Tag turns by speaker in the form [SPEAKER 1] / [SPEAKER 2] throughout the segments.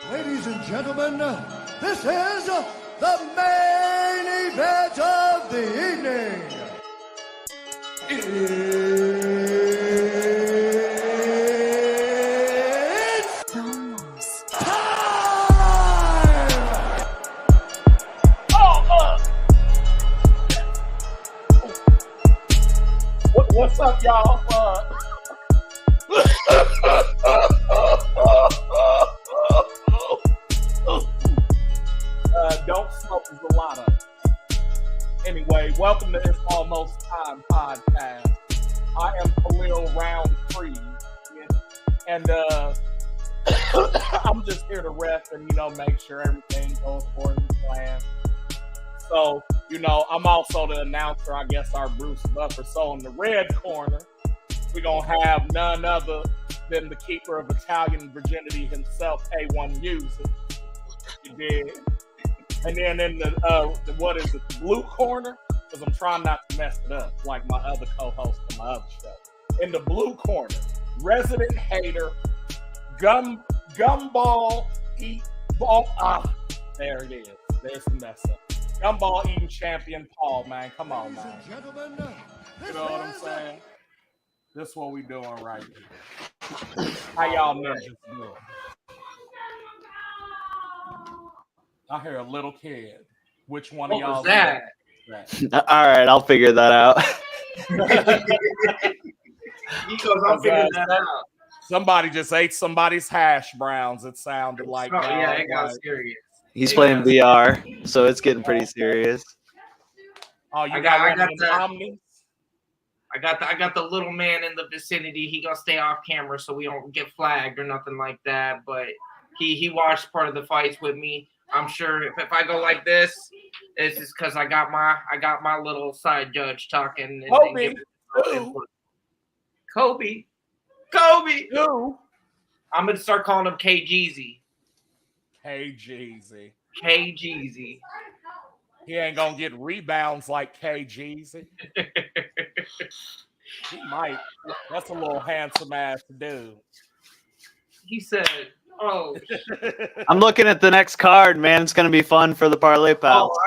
[SPEAKER 1] Ladies and gentlemen, this is the main event of the evening. It's almost time!
[SPEAKER 2] What's up, y'all? Don't smoke is a lot of. Anyway, welcome to It's Almost Time podcast. I am Khalil Roundtree, and I'm just here to ref and make sure everything goes according to plan. So, I'm also the announcer, I guess, our Bruce Buffer. So in the red corner, we're going to have none other than the keeper of Italian virginity himself, A1 Music. You did. And then in the the blue corner, because I'm trying not to mess it up, like my other co-host on my other show. In the blue corner, resident hater, gumball eat ball. There it is. There's the mess up. Gumball eating champion Paul, man. Come on, man. You know what I'm saying? This is what we doing right here. How y'all ninjas doing? I hear a little kid. Which one of y'all?
[SPEAKER 3] What was that?
[SPEAKER 4] All right, I'll figure that out.
[SPEAKER 3] Because I'm figuring that out.
[SPEAKER 2] Somebody just ate somebody's hash browns. It sounded like.
[SPEAKER 3] Oh, yeah, it got serious.
[SPEAKER 4] He's playing VR, so it's getting pretty serious.
[SPEAKER 2] Oh, I got
[SPEAKER 3] the little man in the vicinity. He gonna stay off camera so we don't get flagged or nothing like that. But he watched part of the fights with me. I'm sure if I go like this, it's just because I got my little side judge talking. And Kobe.
[SPEAKER 2] Who?
[SPEAKER 3] I'm gonna start calling him KGeezy.
[SPEAKER 2] KGeezy. He ain't gonna get rebounds like KGeezy. He might. That's a little handsome ass dude.
[SPEAKER 3] He said, "Oh."
[SPEAKER 4] I'm looking at the next card, man. It's gonna be fun for the parlay pals.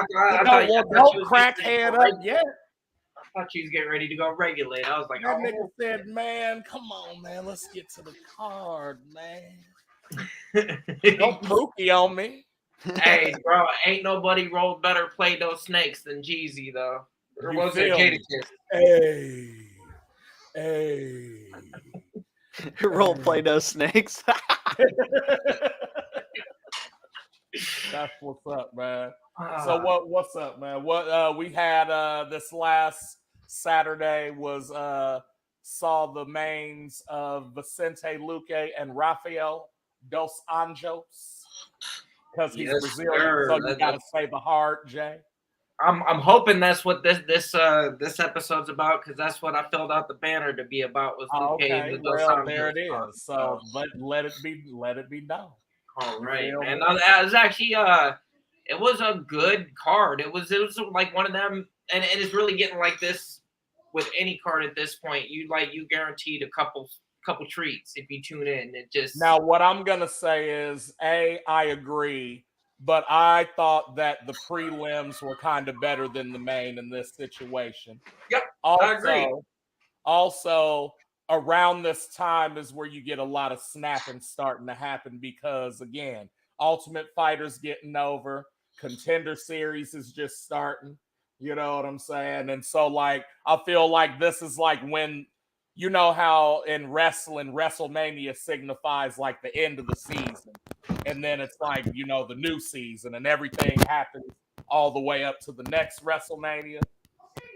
[SPEAKER 2] Don't crack head up yet.
[SPEAKER 3] I thought you was getting ready to go regulate. I was like,
[SPEAKER 2] that nigga said, "Man, come on, man. Let's get to the card, man. Don't pookie on me."
[SPEAKER 3] Hey, bro, ain't nobody rolled better Play-Doh snakes than Jeezy, though. Or was it Jadakiss?
[SPEAKER 2] Hey.
[SPEAKER 4] Roll Play-Doh snakes.
[SPEAKER 2] That's what's up, man. So what's up, man? What we had this last Saturday was saw the mains of Vicente Luque and Rafael Dos Anjos. Because he's Brazilian, so you gotta say the heart, Jay.
[SPEAKER 3] I'm hoping that's what this episode's about, because that's what I filled out the banner to be about. Was
[SPEAKER 2] okay, well, there it is. So let it be known.
[SPEAKER 3] All right, man. It was actually it was a good card. It was like one of them, and it's really getting like this with any card at this point. You guaranteed a couple treats if you tune in. It just
[SPEAKER 2] now what I'm gonna say is I agree, but I thought that the prelims were kind of better than the main in this situation.
[SPEAKER 3] Yep,
[SPEAKER 2] I
[SPEAKER 3] agree.
[SPEAKER 2] Also, around this time is where you get a lot of snapping starting to happen because again, Ultimate Fighter's getting over, Contender Series is just starting. You know what I'm saying? And so I feel like this is like when. You know how in wrestling, WrestleMania signifies like the end of the season. And then it's like, the new season and everything happens all the way up to the next WrestleMania.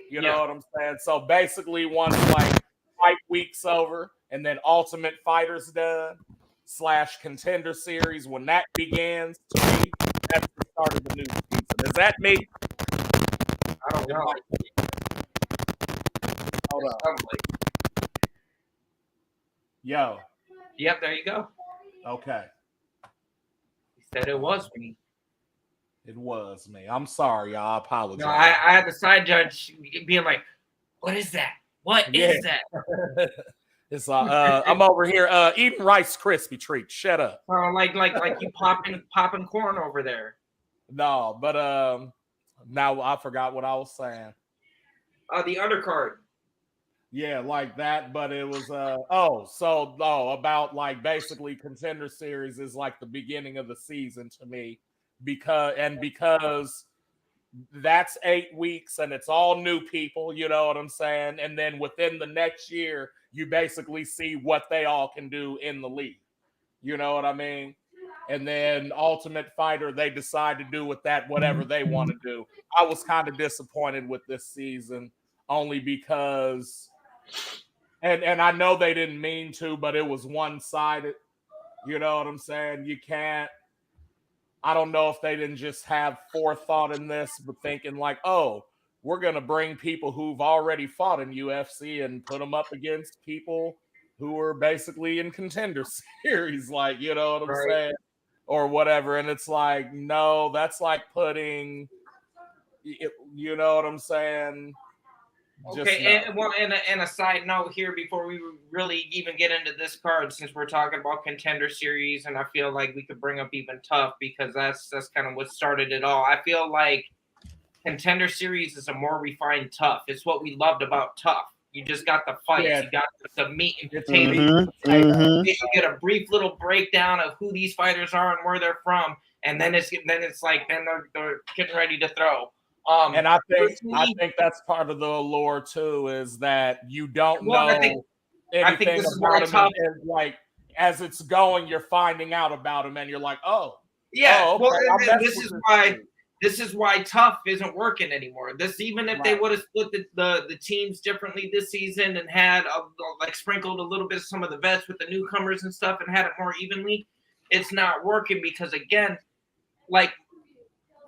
[SPEAKER 2] You know what I'm saying? So basically once Fight Week's over and then Ultimate Fighter's done / Contender Series, when that begins, to me, that's the start of the new season. Is that me?
[SPEAKER 3] I don't know.
[SPEAKER 2] Hold on. Yo.
[SPEAKER 3] Yep, there you go.
[SPEAKER 2] Okay.
[SPEAKER 3] He said it was me.
[SPEAKER 2] It was me. I'm sorry, y'all. I apologize.
[SPEAKER 3] No, I had the side judge being like, "What is that? What is that?"
[SPEAKER 2] It's I'm over here eating Rice Krispie treats. Shut up.
[SPEAKER 3] Like you popping corn over there.
[SPEAKER 2] No, but now I forgot what I was saying.
[SPEAKER 3] The undercard.
[SPEAKER 2] Yeah, like that, but it was about like basically Contender Series is like the beginning of the season to me because that's 8 weeks and it's all new people, you know what I'm saying? And then within the next year, you basically see what they all can do in the league. You know what I mean? And then Ultimate Fighter, they decide to do with that whatever they want to do. I was kind of disappointed with this season only because and I know they didn't mean to, but it was one-sided. You know what I'm saying? You can't I don't know if they didn't just have forethought in this, but thinking like, oh, we're going to bring people who've already fought in UFC and put them up against people who are basically in Contender Series, like, you know what I'm saying? Or whatever. And it's like, no, that's like putting, you know what I'm saying?
[SPEAKER 3] Okay, and a side note here before we really even get into this card, since we're talking about Contender Series, and I feel like we could bring up even Tough because that's kind of what started it all. I feel like Contender Series is a more refined Tough. It's what we loved about Tough. You just got the fights, you got the meat and potatoes. You get a brief little breakdown of who these fighters are and where they're from, and then it's like they're getting ready to throw.
[SPEAKER 2] And I think that's part of the allure too, is that you don't know anything about him. And like as it's going, you're finding out about him, and you're like, oh,
[SPEAKER 3] yeah.
[SPEAKER 2] Oh, okay.
[SPEAKER 3] Well, this is why Tough isn't working anymore. Even if they would have split the teams differently this season and had like sprinkled a little bit of some of the vets with the newcomers and stuff and had it more evenly, it's not working because again, like.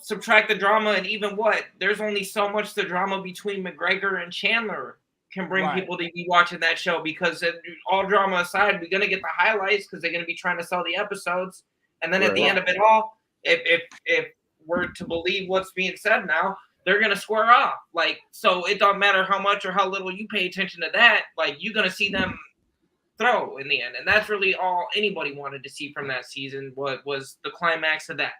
[SPEAKER 3] Subtract the drama and even there's only so much the drama between McGregor and Chandler can bring people to be watching that show because all drama aside, we're going to get the highlights because they're going to be trying to sell the episodes. And then at the end of it all, if we're to believe what's being said now, they're going to square off. Like, so it don't matter how much or how little you pay attention to that. Like, you're going to see them throw in the end. And that's really all anybody wanted to see from that season. What was the climax of that.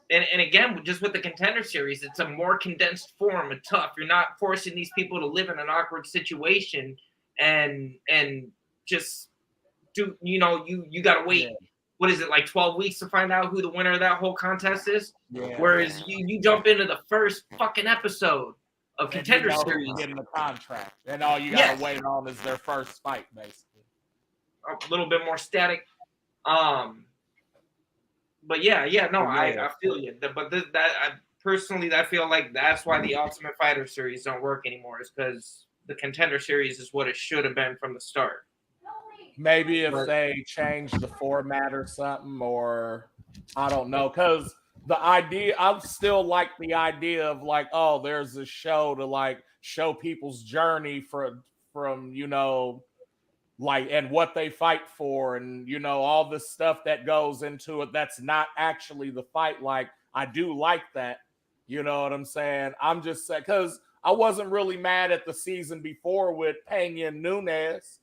[SPEAKER 3] And again, just with the Contender Series, it's a more condensed form of Tough. You're not forcing these people to live in an awkward situation and just do, you got to wait. Yeah. What is it, like 12 weeks to find out who the winner of that whole contest is? Yeah. Whereas you jump into the first fucking episode of Contender Series.
[SPEAKER 2] Getting the contract. And all you got to wait on is their first fight, basically.
[SPEAKER 3] A little bit more static. But I feel you. But I personally, I feel like that's why the Ultimate Fighter series don't work anymore. Is because the Contender Series is what it should have been from the start.
[SPEAKER 2] Maybe if they change the format or something, or I don't know. Because the idea, I still like the idea of like, oh, there's a show to like show people's journey from like and what they fight for and all the stuff that goes into it that's not actually the fight. Like I do like that, you know what I'm saying? I'm just saying because I wasn't really mad at the season before with Pena and Nunes.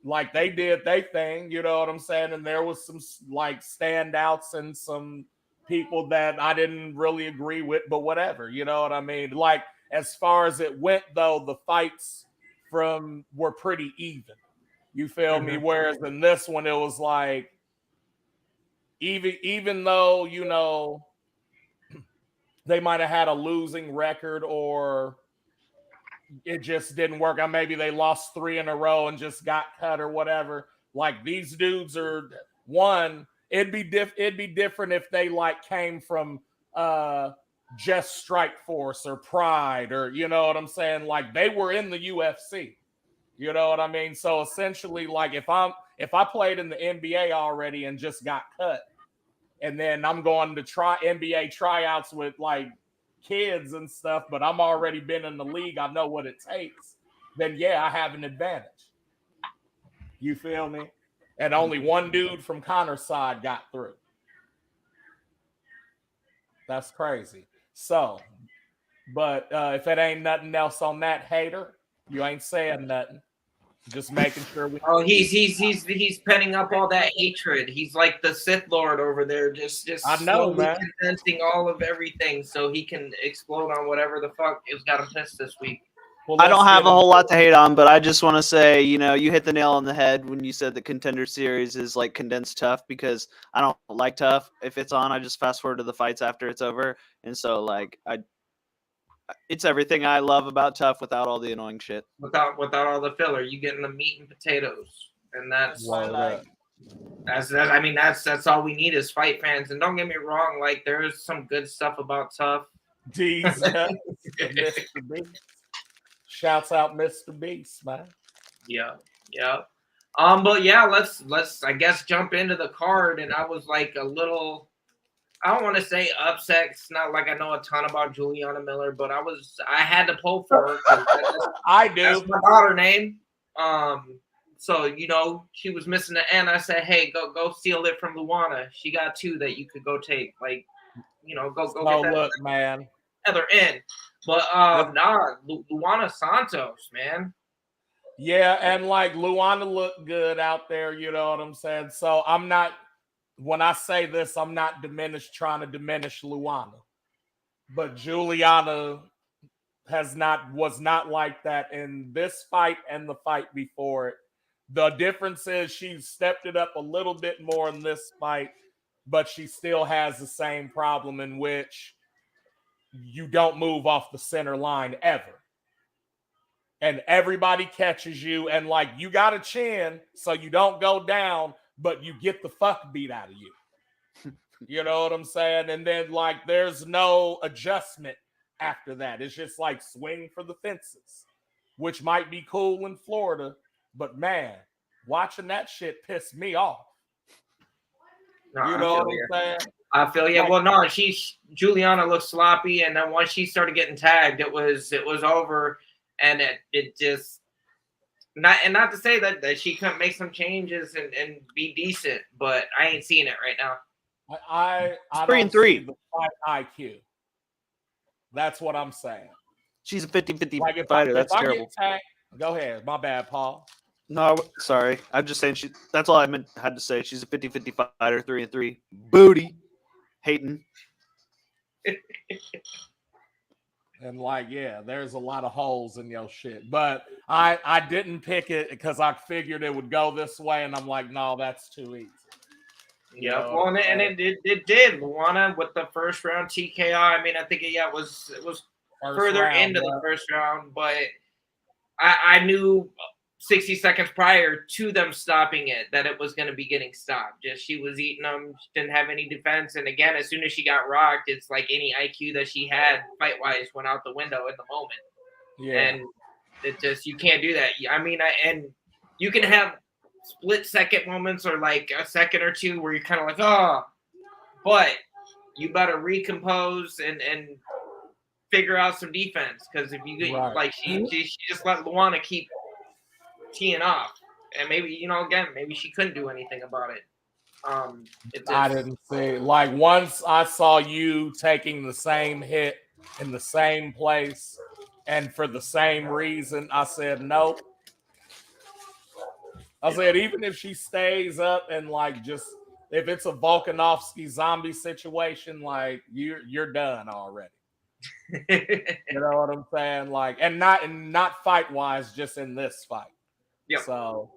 [SPEAKER 2] Like they did their thing, you know what I'm saying? And there was some like standouts and some people that I didn't really agree with, but whatever, you know what I mean? Like as far as it went though, the fights were pretty even. You feel me? Whereas in this one, it was like, even though, they might have had a losing record or it just didn't work out. Maybe they lost 3 in a row and just got cut or whatever. Like these dudes are it'd be different if they like came from just Strike Force or Pride or you know what I'm saying? Like they were in the UFC. You know what I mean? So essentially, like if I played in the NBA already and just got cut, and then I'm going to try NBA tryouts with like kids and stuff, but I'm already been in the league, I know what it takes, then yeah, I have an advantage. You feel me? And only one dude from Connor's side got through. That's crazy. So, but if it ain't nothing else on that, hater, you ain't saying nothing. Just making sure we.
[SPEAKER 3] Oh, he's penning up all that hatred. He's like the Sith Lord over there, just
[SPEAKER 2] I know,
[SPEAKER 3] slowly
[SPEAKER 2] man.
[SPEAKER 3] condensing all of everything so he can explode on whatever the fuck has got him pissed this week.
[SPEAKER 2] Well,
[SPEAKER 4] I don't
[SPEAKER 2] let's
[SPEAKER 4] have
[SPEAKER 2] get
[SPEAKER 4] a whole
[SPEAKER 2] into
[SPEAKER 4] lot to hate on, but I just want to say, you hit the nail on the head when you said the Contender Series is like condensed tough, because I don't like tough. If it's on, I just fast forward to the fights after it's over, and so like it's everything I love about tough without all the annoying shit.
[SPEAKER 3] Without all the filler, you getting the meat and potatoes, and that's
[SPEAKER 2] Word up.
[SPEAKER 3] I mean that's all we need as fight fans. And don't get me wrong, like there's some good stuff about tough.
[SPEAKER 2] D's nuts, Mr. Beast. Shouts out Mr. Beast, man.
[SPEAKER 3] Yeah. But yeah, let's I guess jump into the card. And I was like a little, I don't want to say upset. It's not like I know a ton about Juliana Miller, but I had to pull for her.
[SPEAKER 2] I do.
[SPEAKER 3] That's my daughter's name. So she was missing the N. I said, hey, go steal it from Luana. She got 2 that you could go take. Like, go
[SPEAKER 2] So
[SPEAKER 3] get that
[SPEAKER 2] look, man.
[SPEAKER 3] other N. But Luana Santos, man.
[SPEAKER 2] Yeah, and like Luana looked good out there, you know what I'm saying? So when I say this, I'm not trying to diminish Luana. But Juliana was not like that in this fight and the fight before it. The difference is she stepped it up a little bit more in this fight, but she still has the same problem in which you don't move off the center line ever. And everybody catches you, and like you got a chin, so you don't go down, but you get the fuck beat out of you. You know what I'm saying? And then like there's no adjustment after that. It's just like swing for the fences, which might be cool in Florida, but man, watching that shit pissed me off.
[SPEAKER 3] No,
[SPEAKER 2] You know what I'm saying?
[SPEAKER 3] I feel you.
[SPEAKER 2] Like,
[SPEAKER 3] well, no, Juliana looked sloppy, and then once she started getting tagged, it was over, and it just not to say that she couldn't make some changes and be decent, but I ain't seeing it right now.
[SPEAKER 2] I
[SPEAKER 4] 3-3.
[SPEAKER 2] don't see the fight IQ. That's what I'm saying.
[SPEAKER 4] She's a 50-50
[SPEAKER 2] Like
[SPEAKER 4] fighter. That's
[SPEAKER 2] if I
[SPEAKER 4] terrible.
[SPEAKER 2] get tagged, go ahead. My bad, Paul.
[SPEAKER 4] No, sorry. I'm just saying that's all I had to say. She's a 50-50 fighter, 3-3. Booty. Hating.
[SPEAKER 2] And like, yeah, there's a lot of holes in your shit. But I didn't pick it because I figured it would go this way, and I'm like, no, that's too easy.
[SPEAKER 3] Yeah, well, and it did. Luana with the first round TKO. I mean, I think it was further into the first round, but I knew 60 seconds prior to them stopping it that it was going to be getting stopped. Just she was eating them, she didn't have any defense, and again, as soon as she got rocked, it's like any IQ that she had fight wise went out the window in the moment.
[SPEAKER 2] Yeah,
[SPEAKER 3] and it just you can't do that. I mean, and you can have split second moments or like a second or two where you're kind of like, oh, but you better recompose and figure out some defense, because if you
[SPEAKER 2] right.
[SPEAKER 3] like she just let Luana keep teeing off, and maybe again maybe she couldn't do anything about it.
[SPEAKER 2] I didn't see, like, once I saw you taking the same hit in the same place and for the same reason, I said nope. I said, even if she stays up and like just if it's a Volkanovski zombie situation, like you're done already. You know what I'm saying? Like, and not fight wise, just in this fight.
[SPEAKER 3] Yep.
[SPEAKER 2] So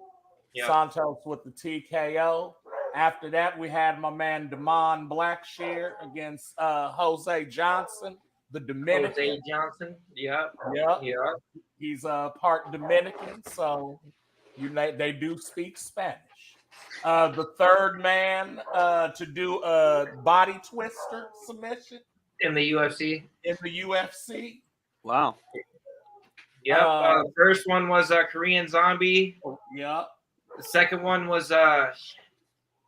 [SPEAKER 3] Yep.
[SPEAKER 2] Santos with the TKO. After that, we had my man Damon Blackshear against Jose Johnson, the Dominican.
[SPEAKER 3] Jose Johnson. Yep.
[SPEAKER 2] Yep.
[SPEAKER 3] Yeah.
[SPEAKER 2] He's part Dominican, so they do speak Spanish. The third man to do a body twister submission
[SPEAKER 3] In the UFC.
[SPEAKER 2] in the UFC.
[SPEAKER 4] Wow.
[SPEAKER 3] Yep. First one was a Korean Zombie.
[SPEAKER 2] Yep.
[SPEAKER 3] The second one was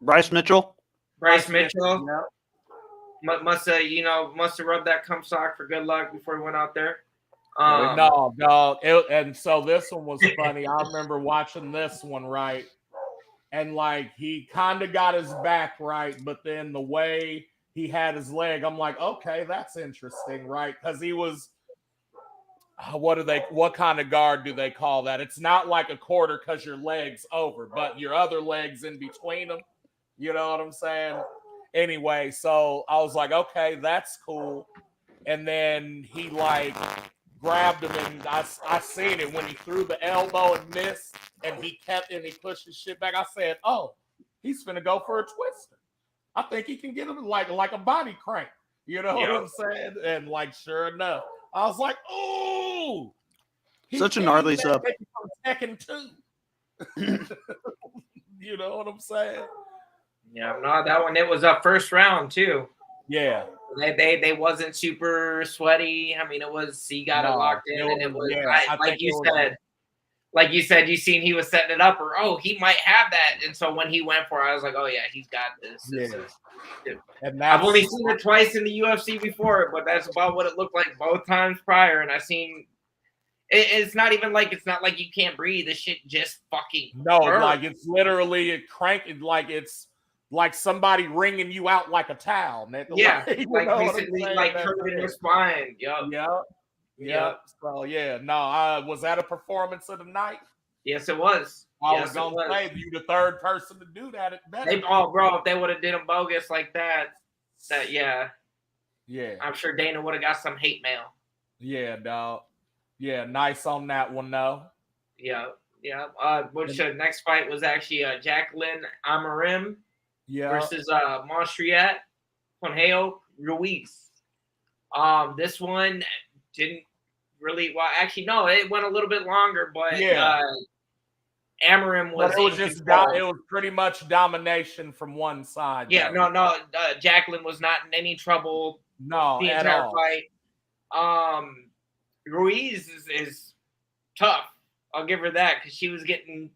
[SPEAKER 4] Bryce Mitchell.
[SPEAKER 3] Bryce Mitchell.
[SPEAKER 2] Yep.
[SPEAKER 3] Must have rubbed that cum sock for good luck before he went out there.
[SPEAKER 2] No, dog. And so this one was funny. I remember watching this one, right? And like he kind of got his back right, but then the way he had his leg, I'm like, okay, that's interesting, right? Because what kind of guard do they call that? It's not like a quarter because your leg's over, but your other leg's in between them. You know what I'm saying? Anyway, so I was like, okay, that's cool. And then he like grabbed him, and I seen it when he threw the elbow and missed, and he pushed his shit back. I said, oh, he's finna go for a twister. I think he can get him like a body crank. You know what I'm saying? And like, sure enough, I was like, ooh,
[SPEAKER 4] Such a gnarly sub.
[SPEAKER 2] From Tekken 2. You know what I'm saying?
[SPEAKER 3] Yeah, no, that one, it was a first round too.
[SPEAKER 2] Yeah.
[SPEAKER 3] They wasn't super sweaty. I mean, it was, he got it locked in, and it was, like you said, you seen he was setting it up, or he might have that. And so when he went for it, I was like, oh yeah, he's got this. And I've only seen it twice in the UFC before, but that's about what it looked like both times prior. And I seen it's not like you can't breathe. This shit just fucking burns.
[SPEAKER 2] Like it's literally a crank. Like it's like somebody wringing you out like a towel.
[SPEAKER 3] Yeah, like basically like hurting your spine.
[SPEAKER 2] Yep. So was that a performance of the night?
[SPEAKER 3] Yes, it was.
[SPEAKER 2] I was gonna say you the third person to do that.
[SPEAKER 3] Bro, if they would have did them bogus like that, yeah. I'm sure Dana would have got some hate mail.
[SPEAKER 2] Yeah, dog. Yeah, nice on that one though.
[SPEAKER 3] Yeah. Which next fight was actually Jacqueline Amarim versus Monstriat Conjeo Ruiz. This one didn't really no, it went a little bit longer, but Amarim was.
[SPEAKER 2] But it was pretty much domination from one side.
[SPEAKER 3] Yeah, no. Jacqueline was not in any trouble.
[SPEAKER 2] No,
[SPEAKER 3] the entire fight. Ruiz is tough. I'll give her that, because she's getting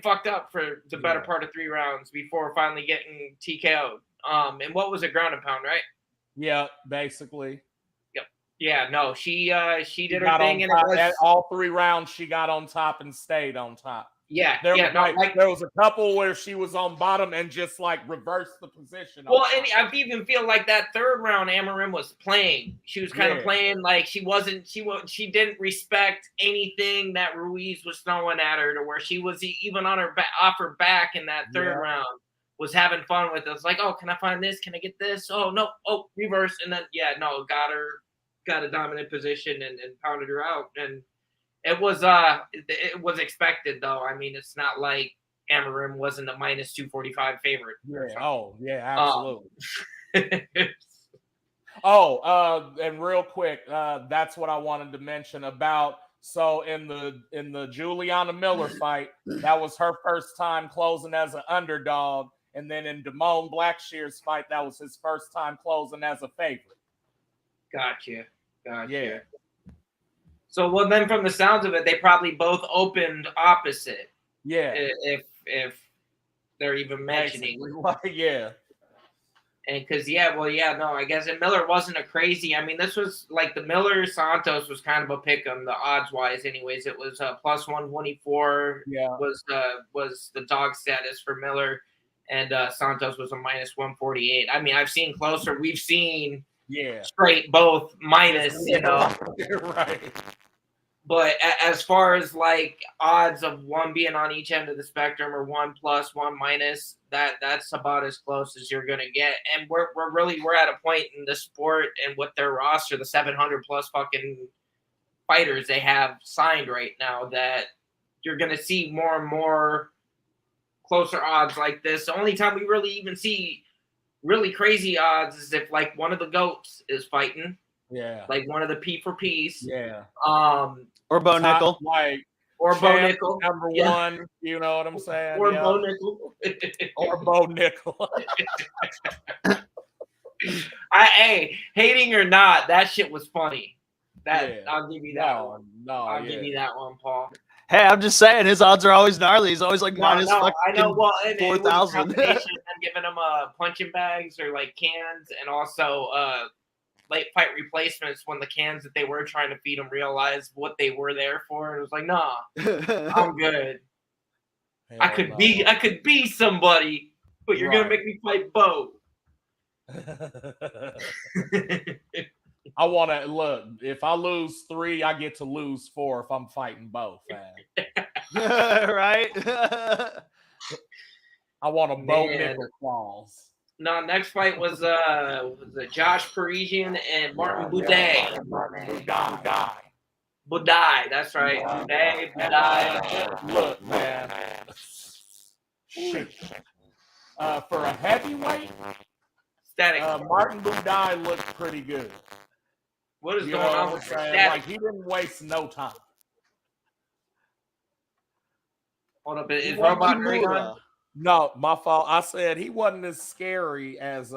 [SPEAKER 3] fucked up for the better part of 3 rounds before finally getting TKO'd. And what was it, ground and pound, right?
[SPEAKER 2] Yeah, basically.
[SPEAKER 3] Yep. Yeah, no, she did her thing, and it was
[SPEAKER 2] all 3 rounds. She got on top and stayed on top.
[SPEAKER 3] Yeah,
[SPEAKER 2] there was a couple where she was on bottom and just like reversed the position.
[SPEAKER 3] Well, and I even feel like that 3rd round, Amarim was playing. She was kind of playing like she didn't respect anything that Ruiz was throwing at her, to where she was even on her off her back in that 3rd round, was having fun with us. Like, oh, can I find this? Can I get this? Oh no, reverse, and then got a dominant position and pounded her out. And it was expected, though. I mean, it's not like Amarim wasn't a minus 245 favorite.
[SPEAKER 2] Absolutely. And real quick, that's what I wanted to mention about. So in the Juliana Miller fight, that was her first time closing as an underdog, and then in Damone Blackshear's fight, that was his first time closing as a favorite.
[SPEAKER 3] Gotcha.
[SPEAKER 2] Yeah.
[SPEAKER 3] So, well, then from the sounds of it, they probably both opened opposite.
[SPEAKER 2] Yeah.
[SPEAKER 3] If they're even mentioning.
[SPEAKER 2] Yeah.
[SPEAKER 3] And because, I guess Miller wasn't a crazy. I mean, this was like the Miller Santos was kind of a pick 'em, the odds wise. Anyways, it was plus 124. Was the dog status for Miller, and Santos was a minus 148. I mean, I've seen closer. We've seen straight both minus,
[SPEAKER 2] right.
[SPEAKER 3] But as far as like odds of one being on each end of the spectrum, or 1 plus 1 minus, that's about as close as you're gonna get. And we're at a point in the sport and with their roster, the 700 plus fucking fighters they have signed right now, that you're gonna see more and more closer odds like this. The only time we really even see really crazy odds is if like one of the GOATs is fighting.
[SPEAKER 2] Yeah.
[SPEAKER 3] Like one of the P for Ps.
[SPEAKER 2] Yeah.
[SPEAKER 4] Or Bo Nickel.
[SPEAKER 3] Or Bo Nickel.
[SPEAKER 2] Number 1. You know what I'm saying?
[SPEAKER 3] Or Bo Nickel.
[SPEAKER 2] Or Bo Nickel.
[SPEAKER 3] Hey, hating or not, that shit was funny. I'll give you that one. I'll give you that one, Paul.
[SPEAKER 4] Hey, I'm just saying, his odds are always gnarly. He's always like minus
[SPEAKER 3] I know. Well,
[SPEAKER 4] 4,000.
[SPEAKER 3] I'm giving him punching bags or like cans, and also late fight replacements when the cans that they were trying to feed him realized what they were there for, and it was like, nah, I'm good. I could be somebody, but you're gonna make me fight Bo.
[SPEAKER 2] I want to look. If I lose 3, I get to lose 4 if I'm fighting both.
[SPEAKER 4] Right?
[SPEAKER 2] I want a bow
[SPEAKER 3] Man.
[SPEAKER 2] nickel claws.
[SPEAKER 3] No, next fight was it Josh Parisian and Martin Buday. Buday, that's right. Buday.
[SPEAKER 2] Look, man. Shit. For a heavyweight,
[SPEAKER 3] Static.
[SPEAKER 2] Martin Buday looked pretty good.
[SPEAKER 3] What is
[SPEAKER 2] You
[SPEAKER 3] going
[SPEAKER 2] know
[SPEAKER 3] on
[SPEAKER 2] what
[SPEAKER 3] with
[SPEAKER 2] I'm
[SPEAKER 3] your
[SPEAKER 2] saying?
[SPEAKER 3] static?
[SPEAKER 2] Like, he didn't waste no time.
[SPEAKER 3] Hold up, is
[SPEAKER 4] What
[SPEAKER 3] Robot
[SPEAKER 4] Kimura?
[SPEAKER 3] Ring on?
[SPEAKER 2] No, my fault. I said he wasn't as scary as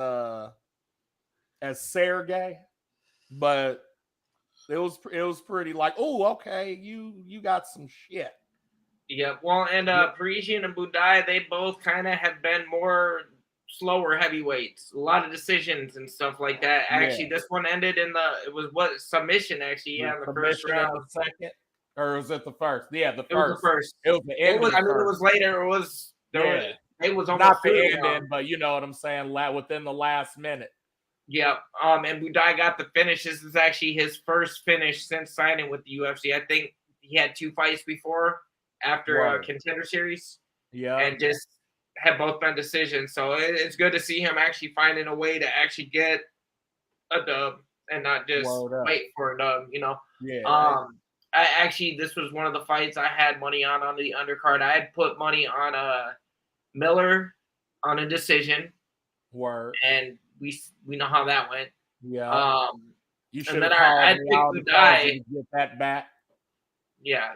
[SPEAKER 2] Sergey, but it was pretty like, oh, okay, you got some shit.
[SPEAKER 3] Yeah, well, and Parisian and Buday, they both kind of have been more slower heavyweights. A lot of decisions and stuff like that. Actually, this one ended in submission, actually, in the first
[SPEAKER 2] Submission
[SPEAKER 3] round.
[SPEAKER 2] in the second, or was it the first? Yeah, the first.
[SPEAKER 3] It was the first.
[SPEAKER 2] It was the end.
[SPEAKER 3] It was later. It was almost
[SPEAKER 2] not the
[SPEAKER 3] through
[SPEAKER 2] ending, but you know what I'm saying. Within the last minute.
[SPEAKER 3] Yeah. And Buday got the finish. This is actually his first finish since signing with the UFC. I think he had 2 fights before after Contender Series.
[SPEAKER 2] Yeah.
[SPEAKER 3] And just have both been decisions. So it's good to see him actually finding a way to actually get a dub and not just wait for a dub, you know.
[SPEAKER 2] Yeah.
[SPEAKER 3] This was one of the fights I had money on the undercard. I had put money on Miller on a decision.
[SPEAKER 2] Word.
[SPEAKER 3] And we know how that went.
[SPEAKER 2] Yeah. You should have
[SPEAKER 3] I
[SPEAKER 2] called me out to get that back.
[SPEAKER 3] Yeah.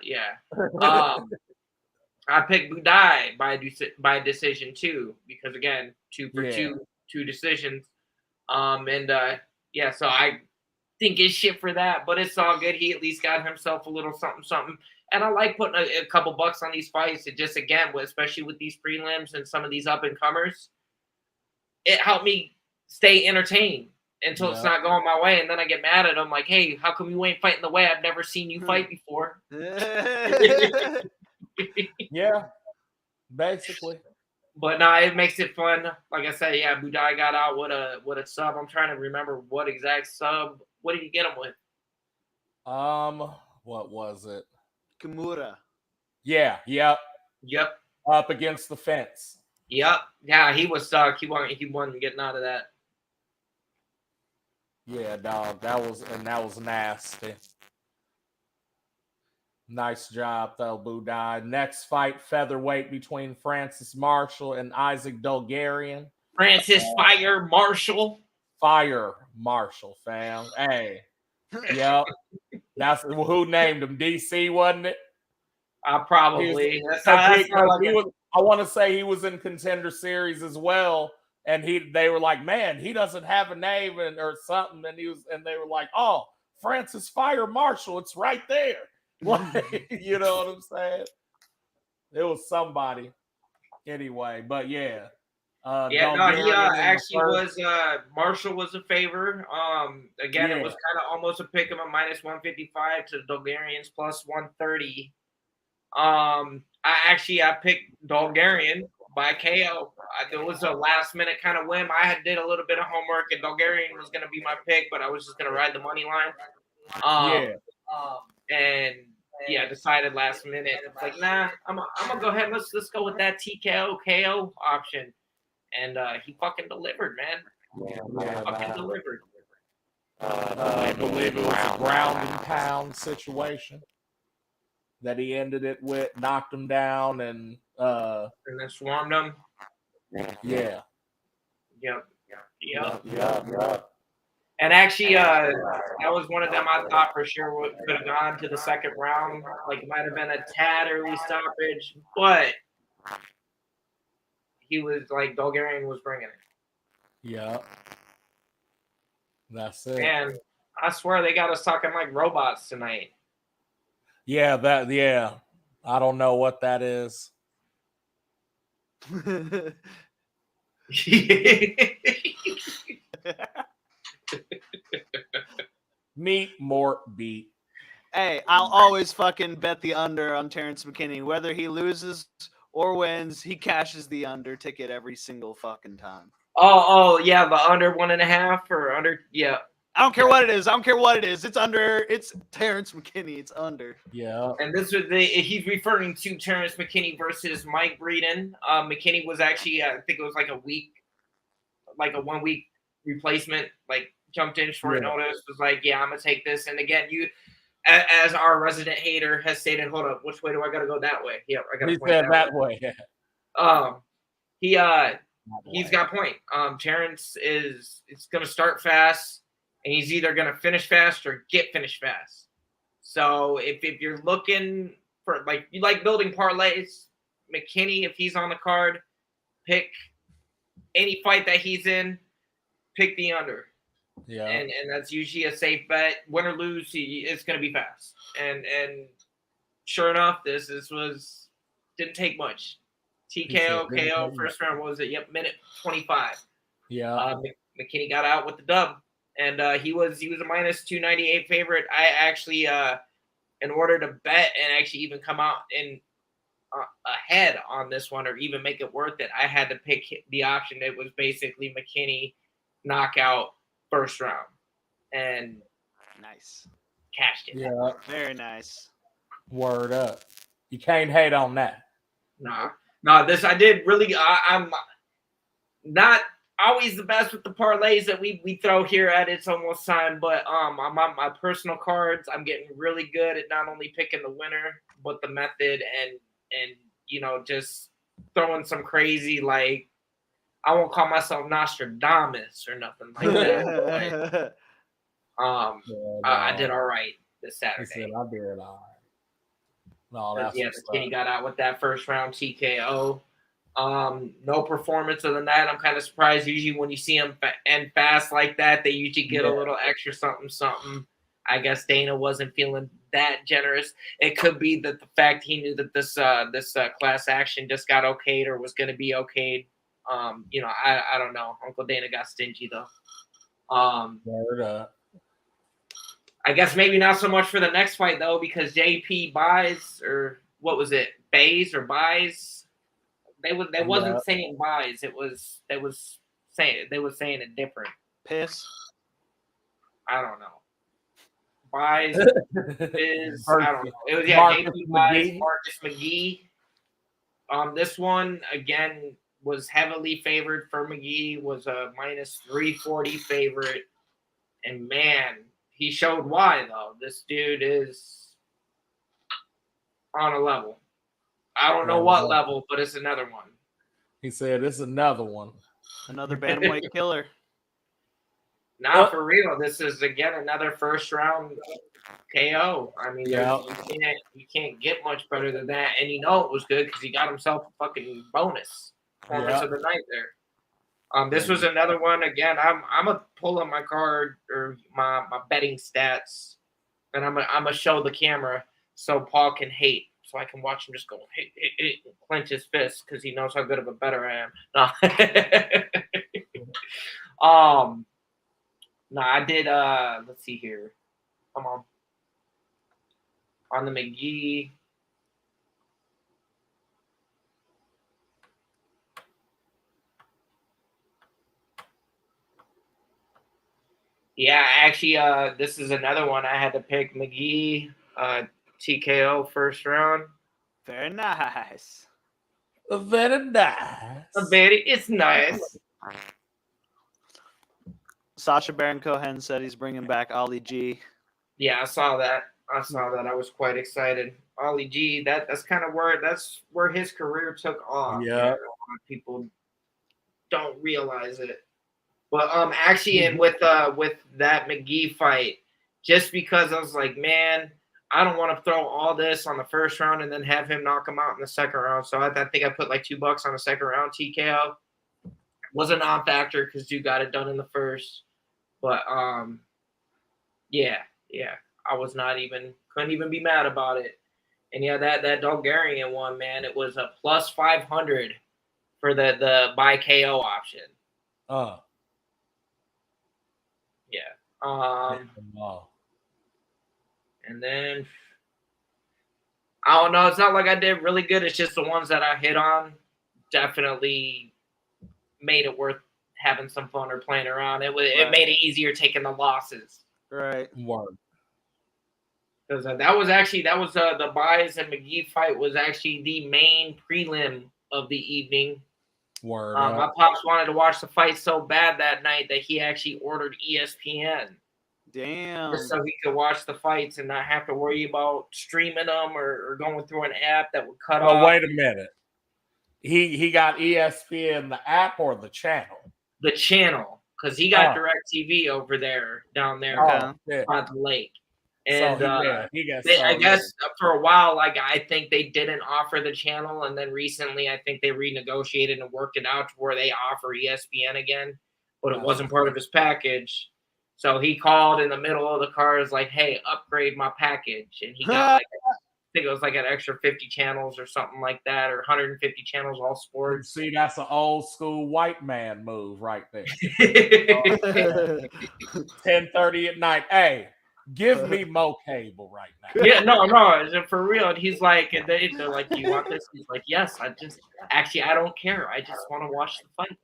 [SPEAKER 3] I picked Buday by decision too, because again, 2 for 2 decisions. So I think it's shit for that, but it's all good. He at least got himself a little something. And I like putting a couple bucks on these fights. It just, again, especially with these prelims and some of these up and comers, it helped me stay entertained until it's not going my way. And then I get mad at them like, hey, how come you ain't fighting the way I've never seen you fight before?
[SPEAKER 2] Yeah, basically.
[SPEAKER 3] But no, it makes it fun. Like I said, yeah, Buday got out with a sub. I'm trying to remember what exact sub. What did you get him with?
[SPEAKER 2] What was it?
[SPEAKER 4] Kimura.
[SPEAKER 2] Yeah. Yep. Up against the fence.
[SPEAKER 3] Yep. Yeah, he was stuck. He wasn't getting out of that.
[SPEAKER 2] Yeah, dog. That was nasty. Nice job, though, Buday. Next fight, featherweight between Francis Marshall and Isaac Dolgarian.
[SPEAKER 3] Francis Fire Marshall.
[SPEAKER 2] Fire Marshall, fam. Hey. Yep. That's who named him. DC, wasn't it?
[SPEAKER 3] Probably.
[SPEAKER 2] I want to say he was in Contender Series as well. And they were like, man, he doesn't have a name or something. And they were like, oh, Francis Fire Marshall, it's right there. Like, you know what I'm saying? It was somebody. Anyway, but yeah.
[SPEAKER 3] He actually was Marshall was a favor. Again, it was kind of almost a pick of a -155 to Dolgarian's +130. I picked Dolgarian by KO. It was a last minute kind of whim. I did a little bit of homework, and Dolgarian was going to be my pick, but I was just going to ride the money line. Decided last minute. It's like, nah, I'm gonna go ahead. Let's go with that TKO KO option. And he fucking delivered, man. Fucking delivered.
[SPEAKER 2] I believe it was a ground and pound situation that he ended it with, knocked him down, and
[SPEAKER 3] then swarmed him.
[SPEAKER 2] Yeah.
[SPEAKER 3] Yep. And actually, that was one of them I thought for sure could have gone to the second round. Like, it might have been a tad early stoppage, but he was like, Dolgarian was bringing it.
[SPEAKER 2] Yeah. That's it.
[SPEAKER 3] And I swear they got us talking like robots tonight.
[SPEAKER 2] Yeah, I don't know what that is. Meat, mort, beat.
[SPEAKER 4] Hey, I'll always fucking bet the under on Terrence McKinney. Whether he loses or wins, he cashes the under ticket every single fucking time.
[SPEAKER 3] Oh, yeah, the under 1.5 or under, yeah.
[SPEAKER 4] I don't care what it is. I don't care what it is. It's under. It's Terrence McKinney. It's under.
[SPEAKER 2] Yeah.
[SPEAKER 3] And this was he's referring to Terrence McKinney versus Mike Breeden. McKinney was actually, I think it was like a 1 week replacement, like jumped in short notice, was like, yeah, I'm gonna take this. And again, you, as our resident hater has stated, hold up, which way do I gotta go? That way. Yep, I gotta point that way. He's got point. Terrence it's gonna start fast, and he's either gonna finish fast or get finished fast. So if you're looking for, like, you like building parlays, McKinney, if he's on the card, pick any fight that he's in, pick the under.
[SPEAKER 2] Yeah.
[SPEAKER 3] And that's usually a safe bet. Win or lose, it's going to be fast. And sure enough, this didn't take much. TKO, KO, first round, what was it? Yep, minute 25.
[SPEAKER 2] Yeah.
[SPEAKER 3] McKinney got out with the dub. And he was a minus 298 favorite. I actually, in order to bet and actually even come out in ahead on this one or even make it worth it, I had to pick the option that was basically McKinney knockout first round, and
[SPEAKER 4] Nice.
[SPEAKER 3] cashed it.
[SPEAKER 2] Yeah.
[SPEAKER 4] Very nice.
[SPEAKER 2] Word up. You can't hate on that.
[SPEAKER 3] No, this I did really. I'm not always the best with the parlays that we throw here at It's Almost Time, but I'm on my personal cards. I'm getting really good at not only picking the winner, but the method and just throwing some crazy, like, I won't call myself Nostradamus or nothing like that. But, I did all right this Saturday.
[SPEAKER 2] He said, I did all right. No, that's
[SPEAKER 3] McKinney got out with that first round TKO. No performance of the night. I'm kind of surprised. Usually when you see them end fast like that, they usually get a little extra something. I guess Dana wasn't feeling that generous. It could be that the fact he knew that this class action just got okayed or was going to be okayed. I don't know. Uncle Dana got stingy though.
[SPEAKER 2] Word up.
[SPEAKER 3] I guess maybe not so much for the next fight though, because JP buys, or what was it? Bays or buys? They wasn't saying buys. They was saying it different.
[SPEAKER 4] Piss.
[SPEAKER 3] I don't know. Buys is I don't know. It was JP buys Marcus McGee. This one again was heavily favored for McGee. Was a minus 340 favorite, and man, he showed why though. This dude is on a level. I don't know what level, but it's another one.
[SPEAKER 2] He said it's another one.
[SPEAKER 4] Another bantamweight killer.
[SPEAKER 3] Nah, for real. This is again another first round KO. I mean, you can't get much better than that. And it was good because he got himself a fucking bonus performance of the night there. This was another one. Again, I'm gonna pull up my card or my betting stats, and I'm gonna show the camera so Paul can hate. So I can watch him just go, hey, clench his fist because he knows how good of a bettor I am. No, I did. Let's see here. Come on the McGee. Yeah, actually, this is another one I had to pick. McGee, TKO first round.
[SPEAKER 4] Very nice.
[SPEAKER 2] Very nice.
[SPEAKER 3] It's nice.
[SPEAKER 4] Sacha Baron Cohen said he's bringing back Ali G.
[SPEAKER 3] Yeah, I saw that. I was quite excited. Ali G, that's where his career took off.
[SPEAKER 2] Yeah.
[SPEAKER 3] A lot of people don't realize it. But actually, and with that McGee fight, just because I was like, man, I don't want to throw all this on the first round and then have him knock him out in the second round. So I think I put like $2 on the second round TKO. Was a non-factor because dude got it done in the first. But yeah, I was couldn't even be mad about it. And yeah, that Bulgarian one, man, it was a plus 500 for the by KO option. Yeah. And then I don't know. It's not like I did really good. It's just the ones that I hit on definitely made it worth having some fun or playing around. It made it easier taking the losses.
[SPEAKER 4] Right.
[SPEAKER 2] Word.
[SPEAKER 3] Because that was the Baez and McGee fight was actually the main prelim of the evening.
[SPEAKER 2] Word.
[SPEAKER 3] My pops wanted to watch the fight so bad that night that he actually ordered ESPN.
[SPEAKER 4] Damn.
[SPEAKER 3] Just so he could watch the fights and not have to worry about streaming them or going through an app that would cut off.
[SPEAKER 2] Oh, wait a minute. He got ESPN, the app or the channel?
[SPEAKER 3] The channel, because he got DirecTV over there, down there by the lake. And
[SPEAKER 2] so he gets
[SPEAKER 3] I guess for a while, like I think they didn't offer the channel, and then recently I think they renegotiated and worked it out to where they offer ESPN again, but it wasn't part of his package. So he called in the middle of the cars like, "Hey, upgrade my package," and he got like I think it was like an extra 50 channels or something like that, or 150 channels, all sports.
[SPEAKER 2] See, that's an old school white man move right there. 10:30 at night. Hey, give me Mo cable right now.
[SPEAKER 3] Yeah, no, for real. And he's like, and they're like, "Do you want this?" He's like, "Yes, I don't care. I just want to watch the fight."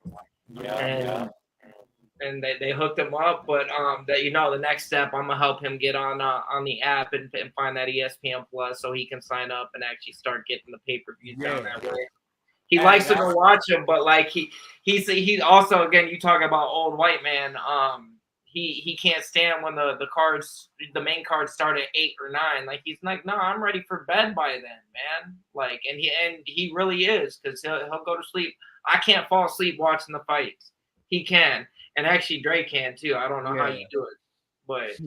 [SPEAKER 3] And they hooked him up, but the next step, I'm gonna help him get on the app and find that ESPN Plus so he can sign up and actually start getting the pay-per-views down that way. He likes to go watch him, but like he's also, again, you talk about old white man. He can't stand when the main cards start at 8 or 9. Like he's like, no, I'm ready for bed by then, man. Like, and he really is, because he'll go to sleep. I can't fall asleep watching the fights. He can. And actually, Dre can too. I don't know how you do it, but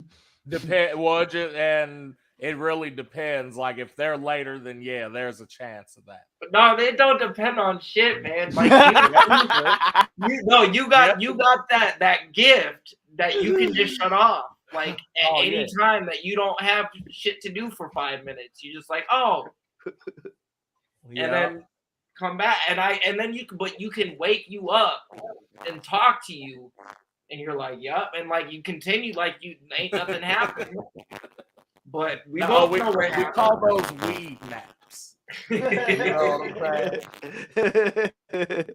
[SPEAKER 2] and it really depends. Like if they're later, then there's a chance of that.
[SPEAKER 3] But no, they don't depend on shit, man. Like you got that gift that you can just shut off. Like at any time that you don't have shit to do for 5 minutes, you just like, and then come back, and then you can wake you up and talk to you, and you're like, yup, and like you continue like you ain't nothing happened. But we call
[SPEAKER 2] those weed naps. You know what I'm saying?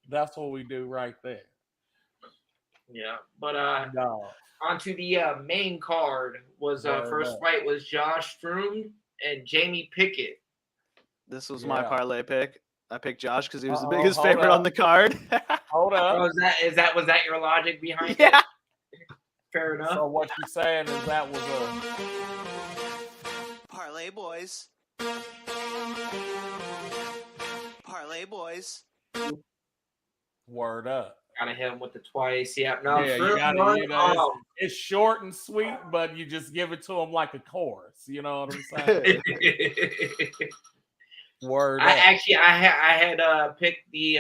[SPEAKER 2] That's what we do right there.
[SPEAKER 3] Yeah, but onto the main card was first fight was Josh Froome and Jamie Pickett.
[SPEAKER 4] This was my parlay pick. I picked Josh because he was the biggest favorite on the card.
[SPEAKER 2] Hold up.
[SPEAKER 3] Oh, was that your logic behind it? Fair enough.
[SPEAKER 2] So what you're saying is that was a
[SPEAKER 5] parlay boys. Parlay boys.
[SPEAKER 2] Word up.
[SPEAKER 3] Gotta hit him with the twice. Yeah, no,
[SPEAKER 2] it's short and sweet, but you just give it to him like a chorus. You know what I'm saying? Word.
[SPEAKER 3] I had picked the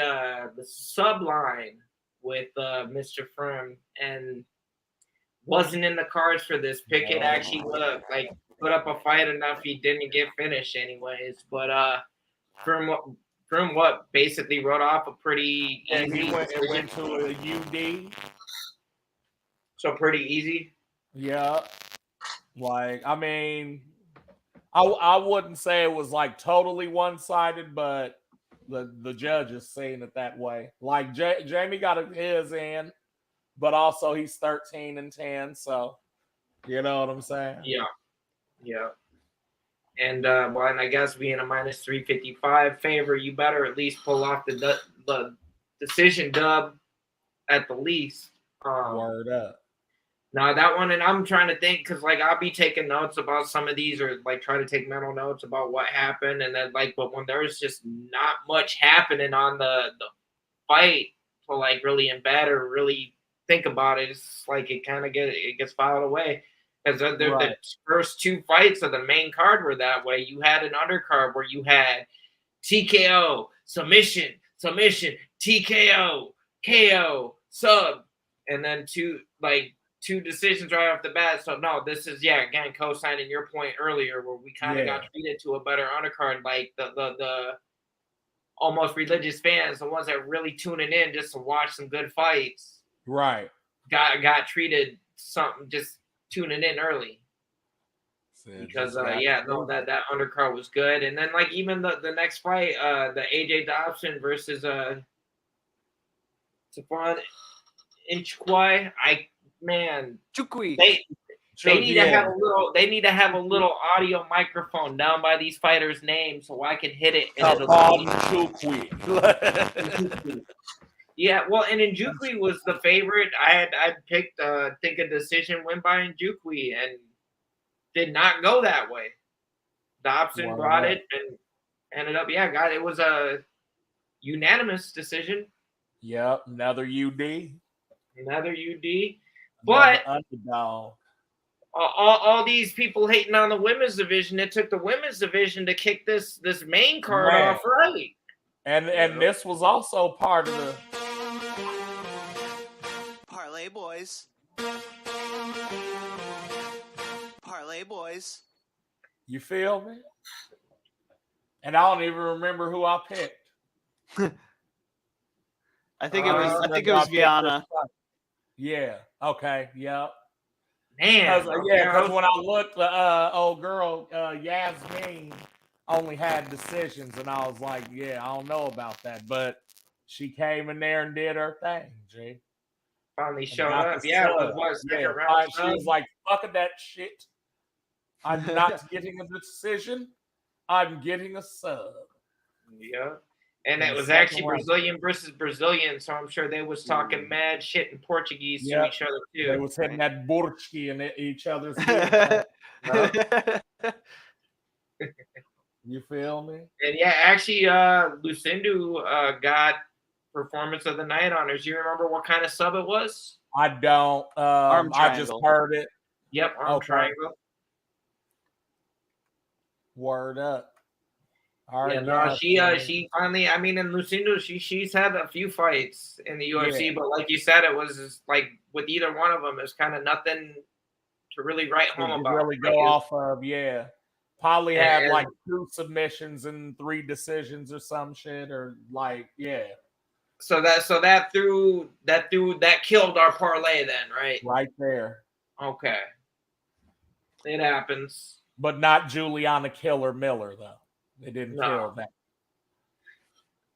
[SPEAKER 3] subline with Mr. Froome and wasn't in the cards for this. Pickett actually put up a fight enough. He didn't get finished anyways, but Froome basically wrote off a pretty easy.
[SPEAKER 2] It went to a UD.
[SPEAKER 3] So pretty easy.
[SPEAKER 2] Yeah. Like, I mean, I wouldn't say it was like totally one-sided, but the judges seen it that way. Like Jamie got his in, but also he's 13-10, so you know what I'm saying?
[SPEAKER 3] Yeah. And and I guess being a minus 355 favor, you better at least pull off the decision dub at the least.
[SPEAKER 2] Word up.
[SPEAKER 3] Now that one, and I'm trying to think, because like I'll be taking notes about some of these, or like try to take mental notes about what happened, and then but when there's just not much happening on the fight to like really embed or really think about it, it's like it gets filed away. Because the first two fights of the main card were that way. You had an undercard where you had TKO, submission, TKO, KO, sub, and then two decisions right off the bat. So no, this is again co-signing your point earlier, where we kind of got treated to a better undercard, like the almost religious fans, the ones that really tuning in just to watch some good fights,
[SPEAKER 2] right?
[SPEAKER 3] Got treated something just tuning in early. Because that undercard was good. And then like even the next fight, the AJ Dobson versus Stephon Inchquai.
[SPEAKER 4] Chukwi.
[SPEAKER 3] They need to have a little. They need to have a little audio microphone down by these fighters' names so I can hit it and it'll be. Yeah, well, and Njukwi was the favorite. I picked think a decision win by Njukwi and did not go that way. Dobson brought it and ended up it was a unanimous decision.
[SPEAKER 2] Yep, another UD.
[SPEAKER 3] Another UD. But
[SPEAKER 2] underdog.
[SPEAKER 3] All these people hating on the women's division, it took the women's division to kick this main card off right.
[SPEAKER 2] And this was also part of the
[SPEAKER 5] Parlay boys. Parlay boys.
[SPEAKER 2] You feel me? And I don't even remember who I picked.
[SPEAKER 4] I think it was Viana.
[SPEAKER 2] Yeah. Okay. Yep.
[SPEAKER 3] Man.
[SPEAKER 2] Because when I looked, the old girl Yasmin only had decisions, and I was like, yeah, I don't know about that, but she came in there and did her thing. G.
[SPEAKER 3] Finally showed up. Yeah, it was second round.
[SPEAKER 2] She was like, "Fuck that shit. I'm not getting a decision. I'm getting a sub."
[SPEAKER 3] Yeah. And it was actually Brazilian versus Brazilian, so I'm sure they was talking mad shit in Portuguese to each other too.
[SPEAKER 2] They was hitting that burski in each other's You feel me?
[SPEAKER 3] And yeah, actually, Lucindu got performance of the night honors. You remember what kind of sub it was?
[SPEAKER 2] I don't. I just heard it.
[SPEAKER 3] Yep, arm triangle.
[SPEAKER 2] Word up. All right.
[SPEAKER 3] Yeah, no, she finally. I mean, and Lucindu, she's had a few fights in the UFC, but like you said, it was just like with either one of them, it's kind of nothing to really write home about.
[SPEAKER 2] Really go off of, Probably had like 2 submissions and 3 decisions or some shit, or like,
[SPEAKER 3] So that killed our parlay then, right?
[SPEAKER 2] Right there.
[SPEAKER 3] Okay. It happens.
[SPEAKER 2] But not Juliana Killer Miller though. They didn't kill that.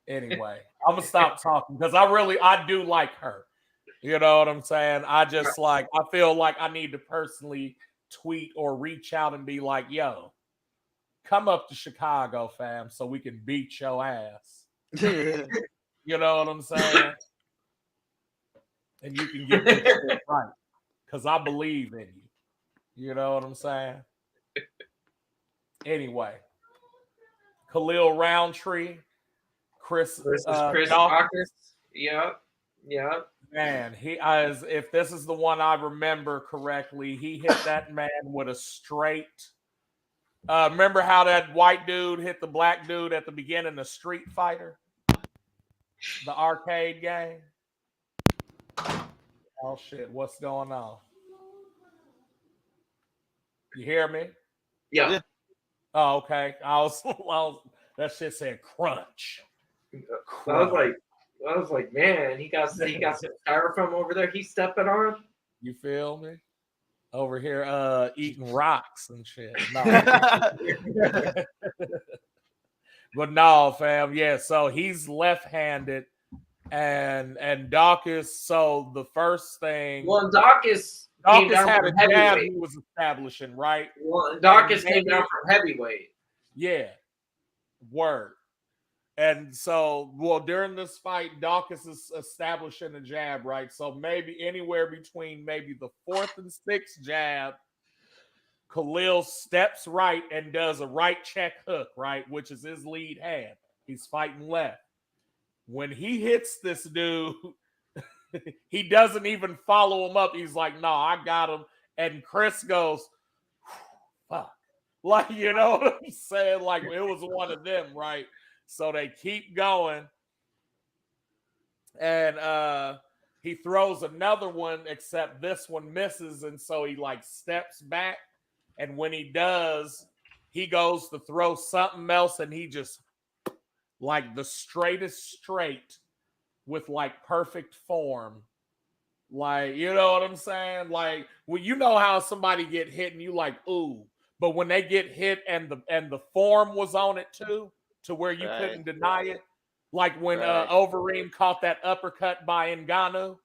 [SPEAKER 2] Anyway, I'm gonna stop talking because I do like her. You know what I'm saying? I just I feel like I need to personally tweet or reach out and be like, yo, come up to Chicago, fam, so we can beat your ass. You know what I'm saying? And you can get this shit right. Because I believe in you. You know what I'm saying? Anyway. Khalil Roundtree. Chris
[SPEAKER 3] Dawkins. Yep.
[SPEAKER 2] Man, if this is the one I remember correctly, he hit that man with a straight. Remember how that white dude hit the black dude at the beginning of Street Fighter? The arcade game? Oh, shit. What's going on? You hear me?
[SPEAKER 3] Yeah.
[SPEAKER 2] Oh, okay. That shit said crunch.
[SPEAKER 3] I was like, man, he got some styrofoam over there. He's stepping on.
[SPEAKER 2] You feel me? Over here, eating rocks and shit. No. But no, fam. Yeah. So he's left-handed, and Dawkins. So the first thing.
[SPEAKER 3] Well, Dawkins
[SPEAKER 2] had a jab he was establishing, right?
[SPEAKER 3] Well, Dawkins came down from heavyweight.
[SPEAKER 2] Yeah. Word. And so, during this fight, Dawkins is establishing a jab, right? So maybe anywhere between maybe the 4th and 6th jab, Khalil steps right and does a right check hook, right? Which is his lead hand. He's fighting left. When he hits this dude, he doesn't even follow him up. He's like, no, I got him. And Chris goes, fuck. Like, you know what I'm saying? Like, it was one of them, right? So they keep going. And he throws another one, except this one misses. And so he, steps back. And when he does, he goes to throw something else. And he just, the straightest straight with, perfect form. You know what I'm saying? You know how somebody get hit and you ooh. But when they get hit and the form was on it too, to where you couldn't deny it, Like when
[SPEAKER 3] Right.
[SPEAKER 2] Overeem caught that uppercut by Ngannou,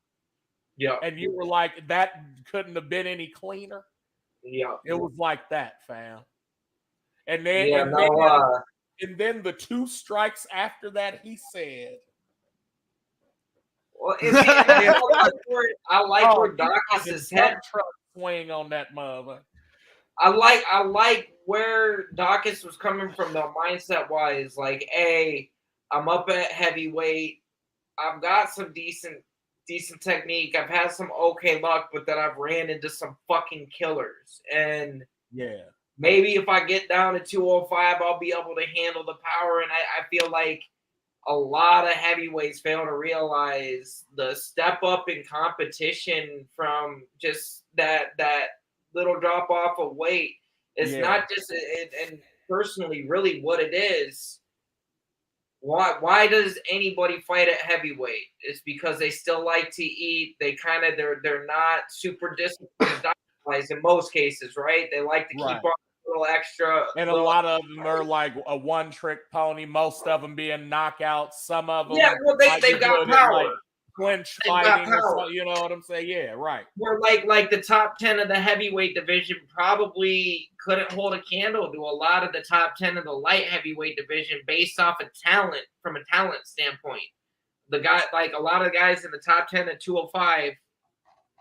[SPEAKER 3] Yeah.
[SPEAKER 2] and you were like, that couldn't have been any cleaner.
[SPEAKER 3] Yeah.
[SPEAKER 2] It was like that, fam. And then,
[SPEAKER 3] Yeah.
[SPEAKER 2] and then,
[SPEAKER 3] No.
[SPEAKER 2] and then the 2 strikes after that, he said,
[SPEAKER 3] Well, and see, I like
[SPEAKER 2] "Oh,
[SPEAKER 3] where
[SPEAKER 2] he tried
[SPEAKER 3] Dawkins
[SPEAKER 2] to
[SPEAKER 3] is
[SPEAKER 2] dump
[SPEAKER 3] head.
[SPEAKER 2] truck swing on that mother."
[SPEAKER 3] I like where Dawkins was coming from though, mindset wise. Like, I'm up at heavyweight. I've got some decent technique. I've had some okay luck, but then I've ran into some fucking killers. And
[SPEAKER 2] Yeah,
[SPEAKER 3] maybe if I get down to 205, I'll be able to handle the power. And I feel like a lot of heavyweights fail to realize the step up in competition from just that little drop off of weight. It's
[SPEAKER 2] yeah,
[SPEAKER 3] not just and personally really what it is. Why does anybody fight at heavyweight? It's because they still like to eat. They're not super disciplined diet-wise in most cases, right? They like to keep
[SPEAKER 2] right.
[SPEAKER 3] on a little extra.
[SPEAKER 2] And a lot of them are like a one-trick pony. Most of them being knockouts. Some of them
[SPEAKER 3] Yeah, well,
[SPEAKER 2] might be
[SPEAKER 3] they've got
[SPEAKER 2] good at like
[SPEAKER 3] power.
[SPEAKER 2] clinch
[SPEAKER 3] They've got
[SPEAKER 2] fighting or
[SPEAKER 3] power.
[SPEAKER 2] something. You know what I'm saying? Yeah, right.
[SPEAKER 3] Where like the top 10 of the heavyweight division probably couldn't hold a candle to a lot of the top 10 of the light heavyweight division based off of talent from a talent standpoint. The guy, like a lot of the guys in the top 10 at 205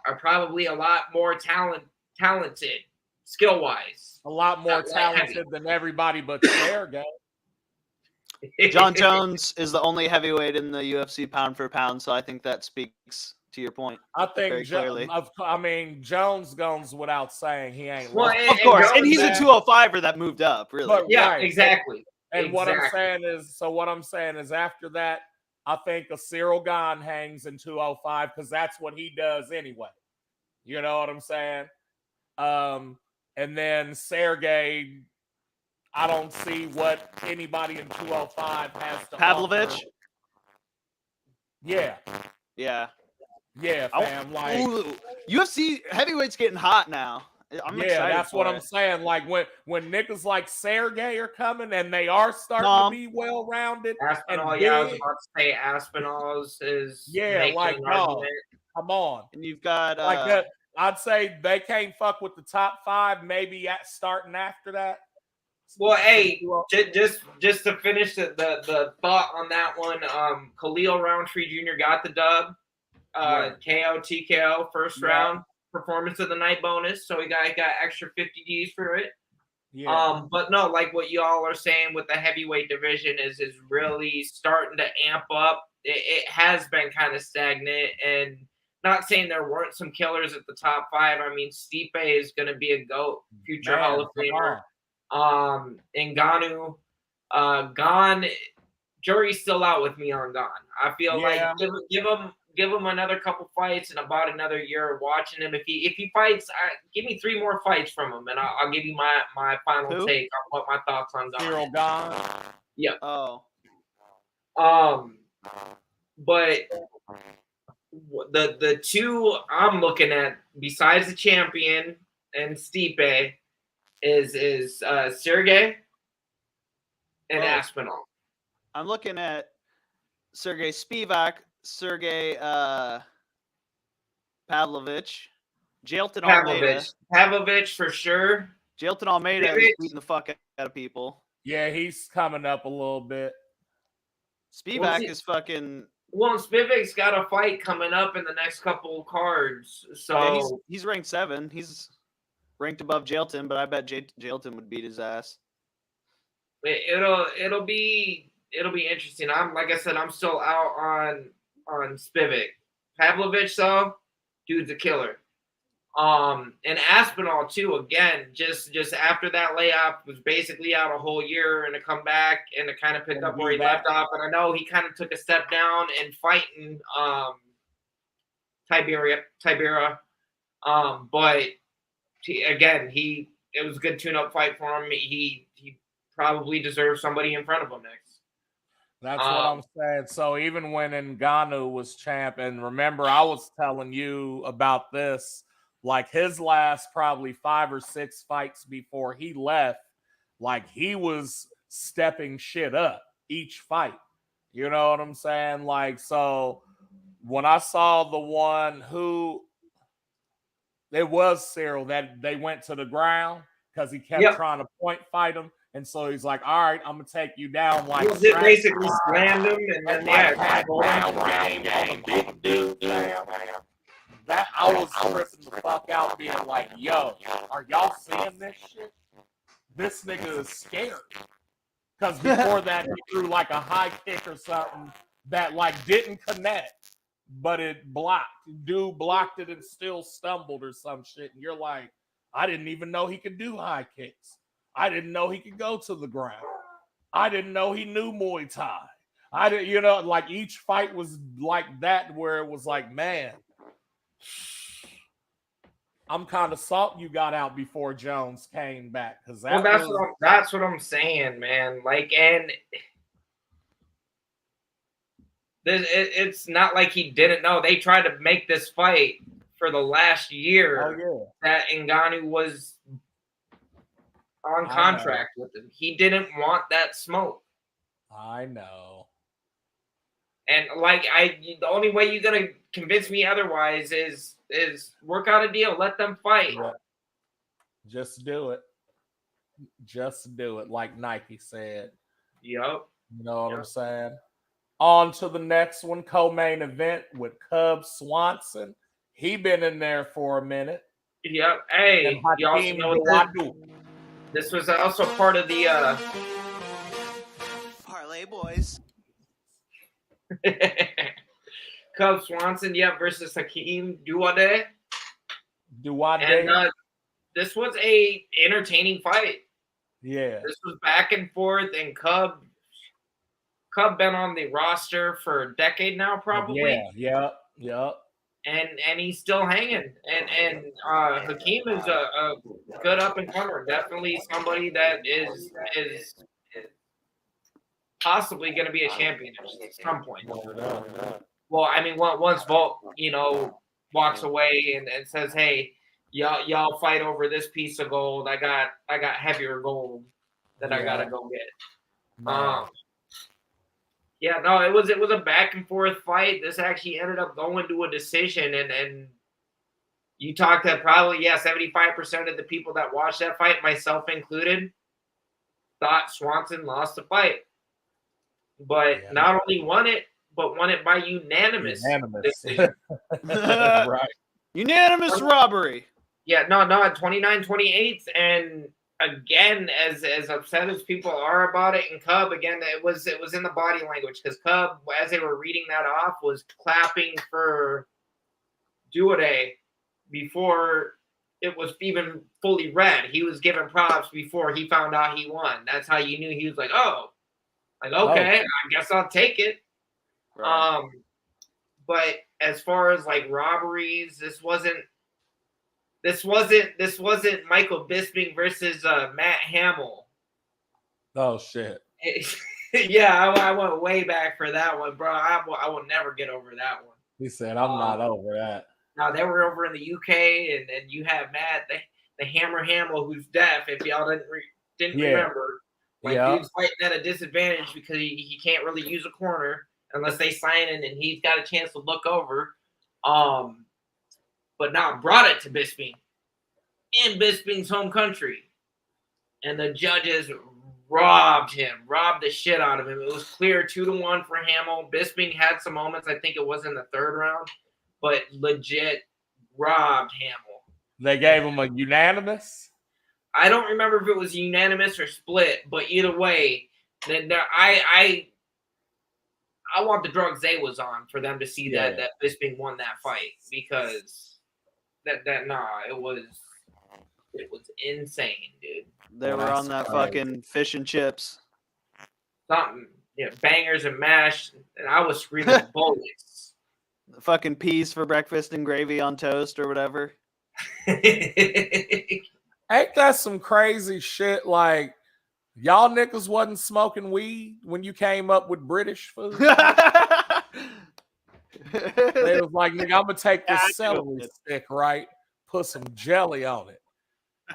[SPEAKER 3] are probably a lot more talented skill wise.
[SPEAKER 2] A lot more talented than everybody but Sergey.
[SPEAKER 4] John Jones is the only heavyweight in the UFC pound for pound, so I think that speaks to your point.
[SPEAKER 2] I
[SPEAKER 4] very
[SPEAKER 2] think,
[SPEAKER 4] clearly.
[SPEAKER 2] Jones goes without saying he ain't
[SPEAKER 3] Well,
[SPEAKER 2] lost.
[SPEAKER 4] Of course,
[SPEAKER 3] Jones,
[SPEAKER 4] and he's a 205er that moved up, really.
[SPEAKER 2] But-
[SPEAKER 3] yeah,
[SPEAKER 2] Right.
[SPEAKER 3] exactly.
[SPEAKER 2] And what I'm
[SPEAKER 3] Exactly.
[SPEAKER 2] saying is after that, I think a Cyril Gane hangs in 205 because that's what he does anyway. You know what I'm saying? And then Sergey, I don't see what anybody in 205 has to
[SPEAKER 4] Pavlovich?
[SPEAKER 2] offer. Yeah.
[SPEAKER 4] Yeah.
[SPEAKER 2] Yeah, fam. Like,
[SPEAKER 4] Ooh, UFC heavyweight's getting hot now. I'm excited.
[SPEAKER 2] that's
[SPEAKER 4] for
[SPEAKER 2] what
[SPEAKER 4] it.
[SPEAKER 2] I'm saying. Like when niggas like Sergey are coming and they are starting
[SPEAKER 4] Nom.
[SPEAKER 2] to be well rounded.
[SPEAKER 3] Aspinall,
[SPEAKER 2] and
[SPEAKER 3] yeah, I was
[SPEAKER 2] big,
[SPEAKER 3] about to say Aspinall is making
[SPEAKER 2] like,
[SPEAKER 3] an
[SPEAKER 2] no,
[SPEAKER 3] argument.
[SPEAKER 2] come on.
[SPEAKER 4] And you've got
[SPEAKER 2] Like that, I'd say they can't fuck with the top 5. Maybe starting after that.
[SPEAKER 3] Well, hey, just to finish the thought on that one, Khalil Roundtree Jr. got the dub,
[SPEAKER 2] Right.
[SPEAKER 3] KO TKO first
[SPEAKER 2] Yeah.
[SPEAKER 3] round performance of the night bonus, so he got extra 50 Gs for it.
[SPEAKER 2] Yeah.
[SPEAKER 3] But no, like what y'all are saying with the heavyweight division is really starting to amp up. It has been kind of stagnant, and not saying there weren't some killers at the top 5. I mean, Stipe is going to be a GOAT, future Hall of Famer. Ngannou, Gane, jury's still out with me on Gane. I feel like give him another couple fights and about another year of watching him. If he fights, give me 3 more fights from him, and I'll give you my final take on what my thoughts on Gane.
[SPEAKER 2] Cyril Gane.
[SPEAKER 3] Yeah.
[SPEAKER 4] Oh.
[SPEAKER 3] But the 2 I'm looking at besides the champion and Stipe is Sergey and Aspinall.
[SPEAKER 4] I'm looking at Sergey Spivak, Sergey Pavlovich, Jailton Almeida.
[SPEAKER 3] Pavlovich for sure.
[SPEAKER 4] Jailton Almeida is beating the fuck out of people.
[SPEAKER 2] Yeah, he's coming up a little bit.
[SPEAKER 4] Spivak is fucking.
[SPEAKER 3] Well, Spivak's got a fight coming up in the next couple of cards. So
[SPEAKER 4] yeah, he's ranked 7. He's ranked above Jailton, but I bet Jailton would beat his ass.
[SPEAKER 3] It'll be interesting. Like I said, I'm still out on Spivak. Pavlovich though, dude's a killer. And Aspinall too. Again, just after that layoff, was basically out a whole year and to come back and to kind of pick up where he left off. And I know he kind of took a step down in fighting Tibera. But it was a good tune-up fight for him. He probably deserves somebody in front of him next.
[SPEAKER 2] That's what I'm saying. So even when Ngannou was champ, and remember, I was telling you about this, like his last probably 5 or 6 fights before he left, like he was stepping shit up each fight. You know what I'm saying? Like, so when I saw the one who it was Cyril that they went to the ground because he kept
[SPEAKER 3] Yep.
[SPEAKER 2] trying to point fight him. And so he's like, all right, I'm gonna take you down like
[SPEAKER 3] Well, they basically
[SPEAKER 2] Strangler.
[SPEAKER 3] slammed him and then
[SPEAKER 2] And
[SPEAKER 3] yeah,
[SPEAKER 2] like had down big dude. That I was tripping the fuck out, being like, yo, are y'all seeing this shit? This nigga is scared. Because before that, he threw like a high kick or something that like didn't connect, but it blocked. Dude blocked it and still stumbled or some shit. And you're like, I didn't even know he could do high kicks. I didn't know he could go to the ground. I didn't know he knew Muay Thai. I didn't, you know, like each fight was like that, where it was like, man, I'm kind of salty you got out before Jones came back, because that
[SPEAKER 3] that's what I'm saying, man. Like, and it's not like he didn't know. They tried to make this fight for the last year that Ngannou was on contract with him. He didn't want that smoke.
[SPEAKER 2] I know.
[SPEAKER 3] And like the only way you're gonna convince me otherwise is work out a deal, let them fight.
[SPEAKER 2] Yeah. Just do it. Just do it, like Nike said.
[SPEAKER 3] Yep.
[SPEAKER 2] You know what I'm saying? On to the next one, co-main event with Cub Swanson. He been in there for a minute.
[SPEAKER 3] Yep. Hey, you also know what this was also part of the
[SPEAKER 5] Parlay boys.
[SPEAKER 3] Cub Swanson, versus Hakeem Duade. And this was a entertaining fight.
[SPEAKER 2] Yeah.
[SPEAKER 3] This was back and forth, and Cub been on the roster for a decade now, probably.
[SPEAKER 2] Yeah.
[SPEAKER 3] And he's still hanging. And Hakeem is a good up and comer. Definitely somebody that is possibly going to be a champion at some point. Well, I mean, once Volk, walks away and says, "Hey, y'all fight over this piece of gold. I got heavier gold that I gotta go get." Yeah, no, it was a back and forth fight. This actually ended up going to a decision, and you talked to probably 75% of the people that watched that fight, myself included, thought Swanson lost the fight. But not only won it, but won it by unanimous decision.
[SPEAKER 2] Right.
[SPEAKER 4] Unanimous robbery.
[SPEAKER 3] Yeah, no, at 29-28, and again, as upset as people are about it, and Cub, again, it was in the body language, because Cub, as they were reading that off, was clapping for Duade before it was even fully read. He was giving props before he found out he won. That's how you knew he was like, okay, I guess I'll take it. Right. But as far as like robberies, this wasn't Michael Bisping versus Matt Hamill.
[SPEAKER 2] Oh shit.
[SPEAKER 3] I went way back for that one, bro. I will never get over that one.
[SPEAKER 2] He said, "I'm not over that."
[SPEAKER 3] No, they were over in the UK, and you have Matt the Hammer Hamill, who's deaf. If y'all didn't remember, dude's fighting at a disadvantage because he can't really use a corner unless they sign in, and he's got a chance to look over. But now brought it to Bisping in Bisping's home country, and the judges robbed the shit out of him. It was clear 2-1 for Hamill. Bisping had some moments. I think it was in the third round, but legit robbed Hamill.
[SPEAKER 2] They gave him a unanimous?
[SPEAKER 3] I don't remember if it was unanimous or split, but either way, I want the drugs they was on for them to see that Bisping won that fight, because it was insane, dude.
[SPEAKER 4] They were on that fucking fish and chips.
[SPEAKER 3] Something, bangers and mash, and I was screaming bullets.
[SPEAKER 4] The fucking peas for breakfast and gravy on toast or whatever.
[SPEAKER 2] Ain't that some crazy shit? Like, y'all niggas wasn't smoking weed when you came up with British food? They was like, nigga, I'm gonna take this celery stick, right? Put some jelly on it,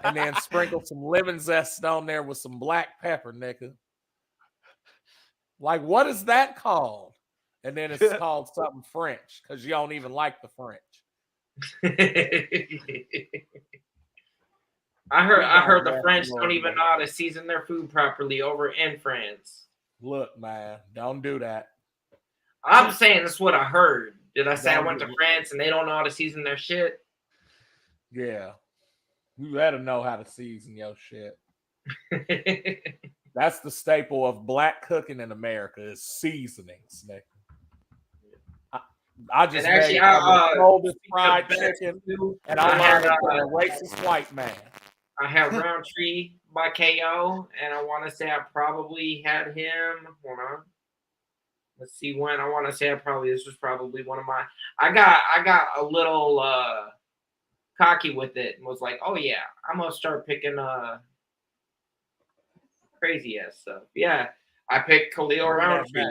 [SPEAKER 2] and then sprinkle some lemon zest on there with some black pepper, nigga. Like, what is that called? And then it's called something French because you don't even like the French.
[SPEAKER 3] I heard the French don't even know how to season their food properly over in France.
[SPEAKER 2] Look, man, don't do that.
[SPEAKER 3] I'm saying that's what I heard. Did I say I
[SPEAKER 2] Don't
[SPEAKER 3] went
[SPEAKER 2] do
[SPEAKER 3] to
[SPEAKER 2] it.
[SPEAKER 3] France and they don't know how to season their shit?
[SPEAKER 2] Yeah. You better know how to season your shit. That's the staple of black cooking in America is seasonings, Nick. I just
[SPEAKER 3] And actually,
[SPEAKER 2] made the coldest fried
[SPEAKER 3] best
[SPEAKER 2] chicken,
[SPEAKER 3] food,
[SPEAKER 2] and
[SPEAKER 3] I
[SPEAKER 2] I
[SPEAKER 3] had
[SPEAKER 2] learned it from a racist white man.
[SPEAKER 3] I had Roundtree by KO, and I want to say I probably had him. Hold on. Let's see when. I want to say this was probably one of my. I got a little cocky with it and was like, oh yeah, I'm gonna start picking crazy ass stuff. Yeah, I picked Khalil Roundtree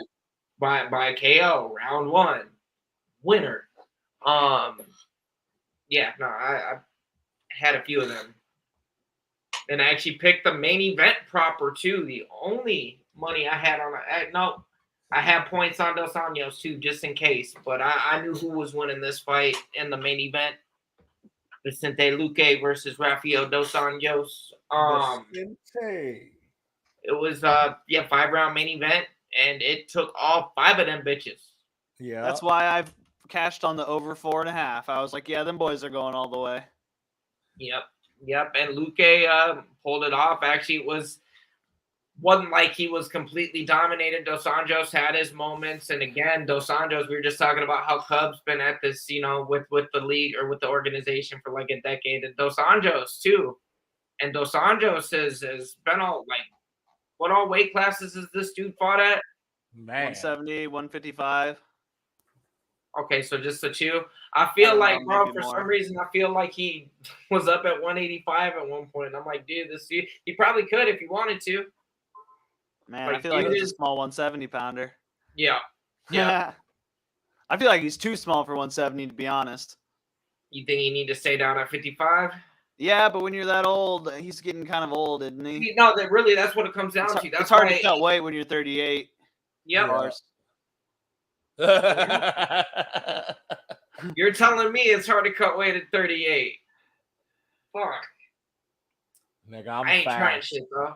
[SPEAKER 3] by KO round 1 winner. Yeah, no, I had a few of them. And I actually picked the main event proper too. The only money I had on it. No, I had points on Dos Anjos too, just in case. But I knew who was winning this fight in the main event. Vicente Luque versus Rafael Dos Anjos. It was 5-round main event, and it took all 5 of them bitches.
[SPEAKER 2] Yeah.
[SPEAKER 4] That's why I've cashed on the over 4.5. I was like, yeah, them boys are going all the way.
[SPEAKER 3] Yep. And Luque pulled it off. Actually, it wasn't like he was completely dominated. Dos Anjos had his moments, and again, Dos Anjos. We were just talking about how Cubs been at this, with the league or with the organization for like a decade, and Dos Anjos too. And Dos Anjos has been all like, what all weight classes has this dude fought at?
[SPEAKER 2] Man.
[SPEAKER 4] 170, 155.
[SPEAKER 3] Okay, so just the 2. I feel like, bro, for some reason, I feel like he was up at 185 at one point. I'm like, dude, he probably could if he wanted to.
[SPEAKER 4] Man, I feel like he's a small 170 pounder.
[SPEAKER 3] Yeah.
[SPEAKER 4] I feel like he's too small for 170, to be honest.
[SPEAKER 3] You think you need to stay down at 55?
[SPEAKER 4] Yeah, but when you're that old, he's getting kind of old, isn't he?
[SPEAKER 3] No, that's what it comes down to. That's
[SPEAKER 4] it's hard to cut weight when you're 38.
[SPEAKER 3] Yep. You're telling me it's hard to cut weight at 38. Fuck.
[SPEAKER 2] Nigga,
[SPEAKER 3] I ain't trying shit, bro.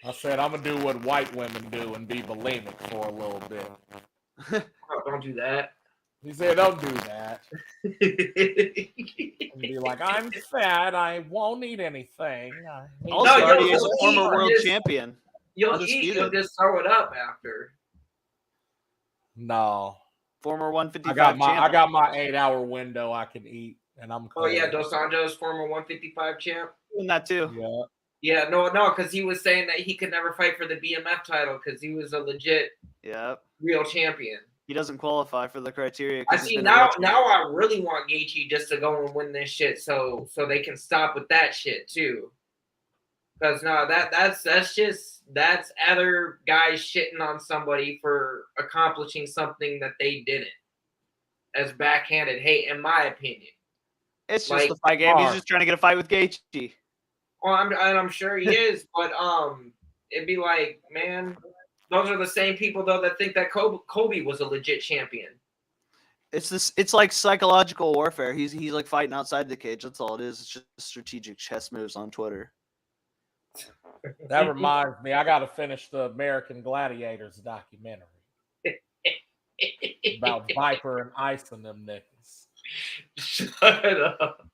[SPEAKER 2] I said I'm gonna do what white women do and be bulimic for a little bit.
[SPEAKER 3] Oh, don't do that.
[SPEAKER 2] He said, "Don't do that." And be like, "I'm fat. I won't eat anything."
[SPEAKER 4] Also, he's a former world champion.
[SPEAKER 3] You'll just throw it up after.
[SPEAKER 2] No.
[SPEAKER 4] Former 155
[SPEAKER 3] champ.
[SPEAKER 2] I got my 8-hour window I can eat, and I'm cool.
[SPEAKER 3] Oh yeah, Dos Anjos, former 155 champ.
[SPEAKER 4] Doing that too.
[SPEAKER 2] Yeah.
[SPEAKER 3] Yeah, no, because he was saying that he could never fight for the BMF title because he was a legit, real champion.
[SPEAKER 4] He doesn't qualify for the criteria.
[SPEAKER 3] I see now. I really want Gaethje just to go and win this shit, so they can stop with that shit too. Because no, that's other guys shitting on somebody for accomplishing something that they didn't. As backhanded hate, in my opinion.
[SPEAKER 4] It's just the fight game. He's just trying to get a fight with Gaethje.
[SPEAKER 3] Well, I'm sure he is, but it'd be like, man, those are the same people though that think that Kobe was a legit champion.
[SPEAKER 4] It's like psychological warfare. He's like fighting outside the cage. That's all it is. It's just strategic chess moves on Twitter.
[SPEAKER 2] That reminds me, I got to finish the American Gladiators documentary about Viper and Ice and them niggas.
[SPEAKER 3] Shut up.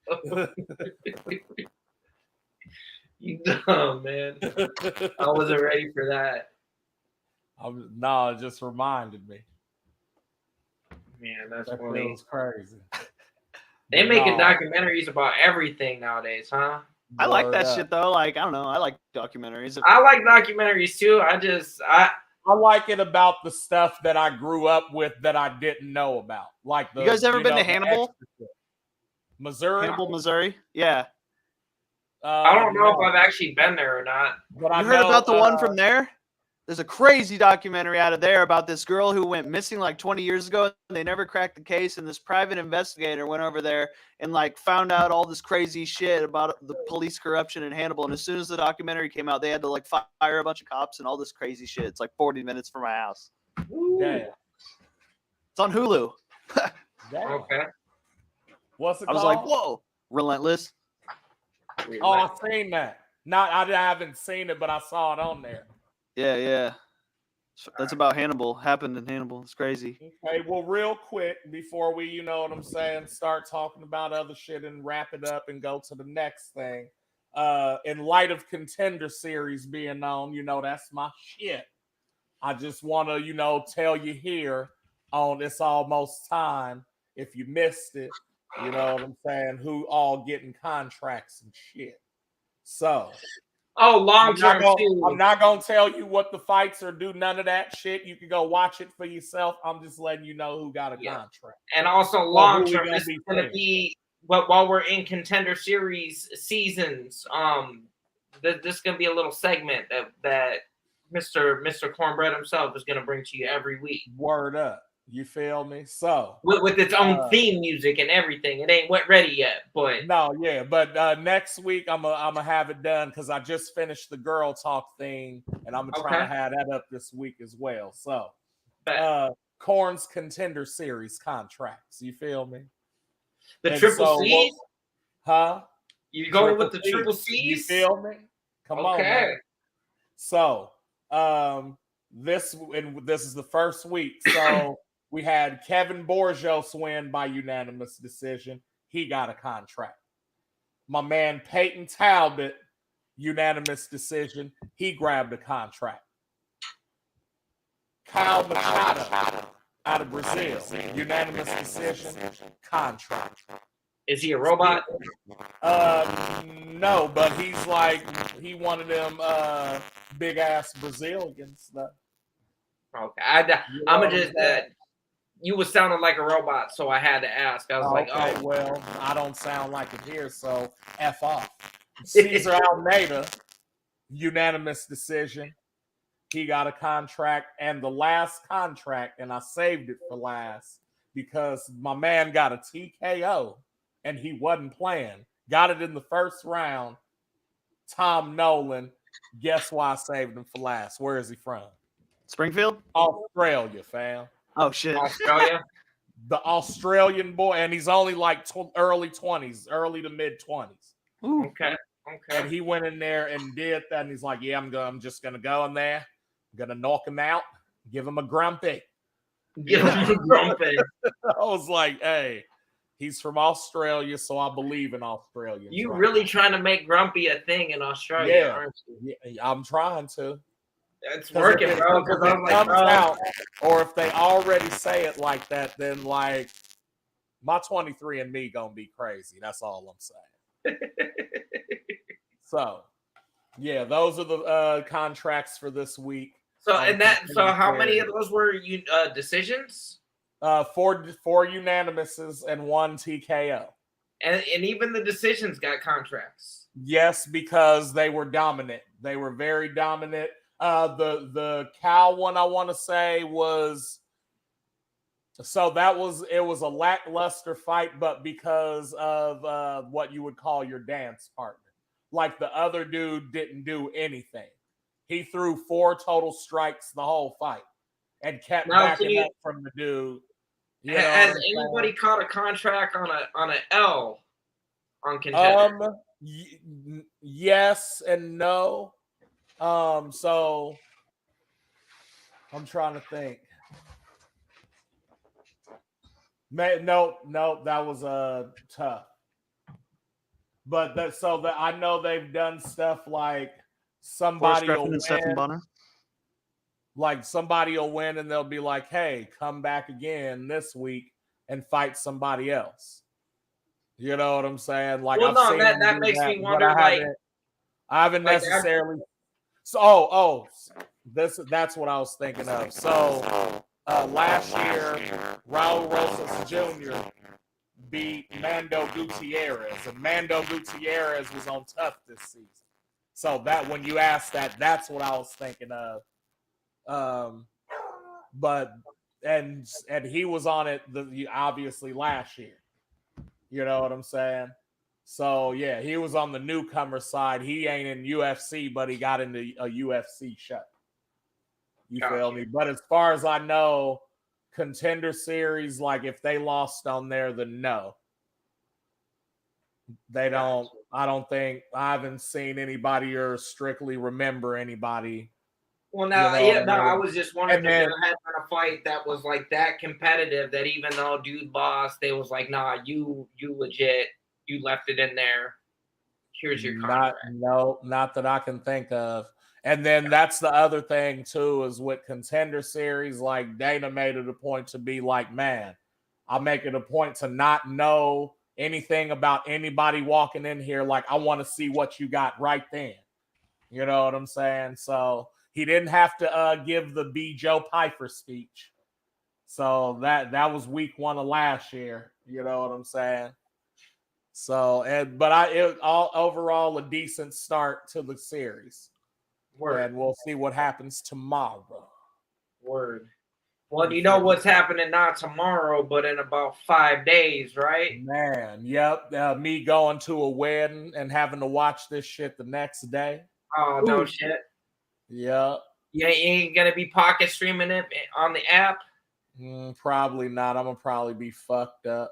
[SPEAKER 3] You dumb, man. I wasn't ready for that.
[SPEAKER 2] No, it just reminded me.
[SPEAKER 3] Man, that's
[SPEAKER 2] that
[SPEAKER 3] funny.
[SPEAKER 2] Feels crazy.
[SPEAKER 3] They making documentaries about everything nowadays, huh?
[SPEAKER 4] I like that shit though. Like, I don't know. I like documentaries.
[SPEAKER 3] I like documentaries too. I
[SPEAKER 2] like it about the stuff that I grew up with that I didn't know about. Like
[SPEAKER 4] you guys ever been to Hannibal?
[SPEAKER 2] Missouri?
[SPEAKER 4] Hannibal, Missouri? Yeah.
[SPEAKER 3] I don't know if I've actually been there or not.
[SPEAKER 2] But
[SPEAKER 4] you heard about the one from there? There's a crazy documentary out of there about this girl who went missing like 20 years ago, and they never cracked the case. And this private investigator went over there and like found out all this crazy shit about the police corruption in Hannibal. And as soon as the documentary came out, they had to like fire a bunch of cops and all this crazy shit. It's like 40 minutes from my house.
[SPEAKER 2] Damn.
[SPEAKER 4] It's on Hulu.
[SPEAKER 2] Damn.
[SPEAKER 3] Okay.
[SPEAKER 2] What's it
[SPEAKER 4] I was
[SPEAKER 2] called?
[SPEAKER 4] like, whoa, Relentless.
[SPEAKER 2] Oh, I've seen that. Not, I haven't seen it, but I saw it on there.
[SPEAKER 4] Yeah. That's about Hannibal. Happened in Hannibal. It's crazy.
[SPEAKER 2] Okay, well, real quick before we, you know what I'm saying, start talking about other shit and wrap it up and go to the next thing. In light of Contender Series being on, you know, that's my shit. I just want to, you know, tell you here on It's Almost Time, if you missed it, you know what I'm saying, who all getting contracts and shit. So,
[SPEAKER 3] Oh, long term.
[SPEAKER 2] I'm not gonna tell you what the fights are. Do none of that shit. You can go watch it for yourself. I'm just letting you know who got a contract.
[SPEAKER 3] And also long term, this is gonna be. But while we're in Contender Series seasons, this is gonna be a little segment that Mr. Cornbread himself is gonna bring to you every week.
[SPEAKER 2] Word up. You feel me? So
[SPEAKER 3] with its own theme music and everything. It ain't ready yet, but
[SPEAKER 2] but next week I'm gonna have it done because I just finished the girl talk thing, and I'm gonna try to have that up this week as well. So Korn's Contender Series contracts. You feel me?
[SPEAKER 3] The Triple C's?
[SPEAKER 2] Huh?
[SPEAKER 3] You going with the Triple C's?
[SPEAKER 2] You feel me? Come on, man. So this is the first week. So we had Kevin Borjos win by unanimous decision. He got a contract. My man Peyton Talbot, unanimous decision. He grabbed a contract. Kyle Machado out of Brazil, unanimous decision, contract.
[SPEAKER 3] Is he a robot?
[SPEAKER 2] No, but he's like, he one of them big ass Brazilians.
[SPEAKER 3] Okay, I'm gonna just. You was sounding like a robot, so I had to ask. I was like,
[SPEAKER 2] "Oh, well, I don't sound like it here, so f off." Cesar Almeida, unanimous decision. He got a contract, and the last contract, and I saved it for last because my man got a TKO, and he wasn't playing. Got it in the first round. Tom Nolan. Guess why I saved him for last? Where is he from?
[SPEAKER 4] Springfield?
[SPEAKER 2] Australia, fam.
[SPEAKER 4] Oh, shit.
[SPEAKER 3] Australia?
[SPEAKER 2] The Australian boy, and he's only like early 20s, early to mid 20s.
[SPEAKER 3] Okay.
[SPEAKER 2] And he went in there and did that, and he's like, yeah, I'm just going to go in there. I'm going to knock him out, give him a grumpy.
[SPEAKER 3] Give him a grumpy.
[SPEAKER 2] I was like, hey, he's from Australia, so I believe in Australians.
[SPEAKER 3] You really trying to make grumpy a thing in Australia, aren't you?
[SPEAKER 2] Yeah, I'm trying to.
[SPEAKER 3] It's working, bro.
[SPEAKER 2] Because it comes out, or if they already say it like that, then like my 23andMe gonna be crazy. That's all I'm saying. So, yeah, those are the contracts for this week.
[SPEAKER 3] So how many of those were you decisions?
[SPEAKER 2] Four unanimouses and one TKO.
[SPEAKER 3] And even the decisions got contracts.
[SPEAKER 2] Yes, because they were dominant. They were very dominant. The Cal one I want to say was it was a lackluster fight, but because of what you would call your dance partner. Like the other dude didn't do anything. He threw 4 total strikes the whole fight and kept backing up from the dude.
[SPEAKER 3] Has anybody caught a contract on an L on Contender?
[SPEAKER 2] Yes and no. So I'm trying to think. No, that was tough. But I know they've done stuff like somebody will win. Like somebody will win and they'll be like, hey, come back again this week and fight somebody else. You know what I'm saying? Like,
[SPEAKER 3] well, no, that makes me wonder.
[SPEAKER 2] I haven't necessarily. So, that's what I was thinking of. So, last year, Raul Rosas Jr. beat Mando Gutierrez, and Mando Gutierrez was on tough this season. So that when you asked that, that's what I was thinking of. But and he was on it obviously last year. You know what I'm saying? So yeah, he was on the newcomer side. He ain't in UFC, but he got into a UFC show. You feel me? But as far as I know, Contender Series, like if they lost on there, then no. They don't. I don't think I haven't seen anybody or strictly remember anybody.
[SPEAKER 3] Well, now, I was just wondering if there had been a fight that was like that competitive that even though dude lost, they was like, nah, you legit, you left it in there. Here's your contract.
[SPEAKER 2] Not that I can think of. And then that's the other thing too, is with Contender Series, like Dana made it a point to be like, man, I'll make it a point to not know anything about anybody walking in here. Like, I want to see what you got right then. You know what I'm saying? So he didn't have to give the B. Joe Piper speech. So that was week 1 of last year. You know what I'm saying? So, overall a decent start to the series.
[SPEAKER 3] Word.
[SPEAKER 2] And we'll see what happens tomorrow.
[SPEAKER 3] Word. Well, you know what's happening not tomorrow, but in about 5 days, right?
[SPEAKER 2] Man, yep. Me going to a wedding and having to watch this shit the next day.
[SPEAKER 3] Oh, no shit.
[SPEAKER 2] Yep.
[SPEAKER 3] You ain't going to be pocket streaming it on the app?
[SPEAKER 2] Probably not. I'm going to probably be fucked up.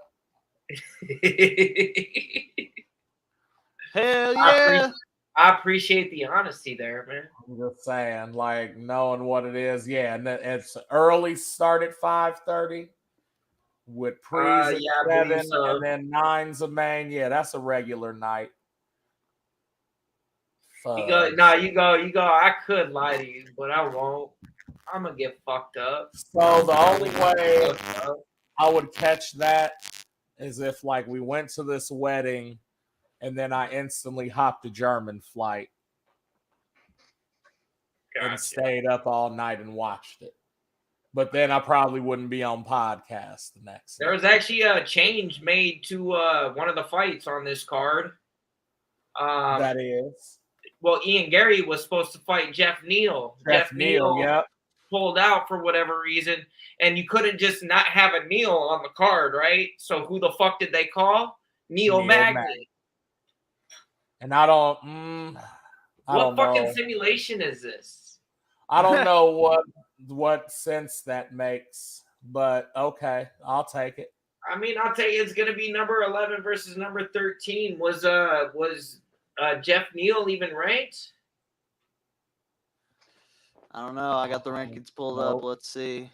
[SPEAKER 4] Hell yeah.
[SPEAKER 3] I appreciate the honesty there, man.
[SPEAKER 2] I'm just saying, like, knowing what it is. Yeah, and it's early start at 5:30 with pre's at 7 and then 9's a main. Yeah, that's a regular night.
[SPEAKER 3] You go. I could lie to you, but I won't. I'm going to get fucked up.
[SPEAKER 2] So the only way I would catch that is if, like, we went to this wedding and then I instantly hopped a German flight and stayed up all night and watched it. But then I probably wouldn't be on podcast the next day.
[SPEAKER 3] There was actually a change made to one of the fights on this card.
[SPEAKER 2] That is.
[SPEAKER 3] Well, Ian Gary was supposed to fight Jeff Neal.
[SPEAKER 2] Jeff Neal, yep.
[SPEAKER 3] Pulled out for whatever reason, and you couldn't just not have a Neal on the card, right? So who the fuck did they call? Neil Magny.
[SPEAKER 2] And I don't
[SPEAKER 3] what fucking
[SPEAKER 2] know.
[SPEAKER 3] simulation is this?
[SPEAKER 2] I don't know what sense that makes, but okay, I'll take it.
[SPEAKER 3] I mean, I'll tell you, it's gonna be number 11 versus number 13. Was Jeff Neal even ranked?
[SPEAKER 4] I don't know. I got the rankings pulled up. Let's see.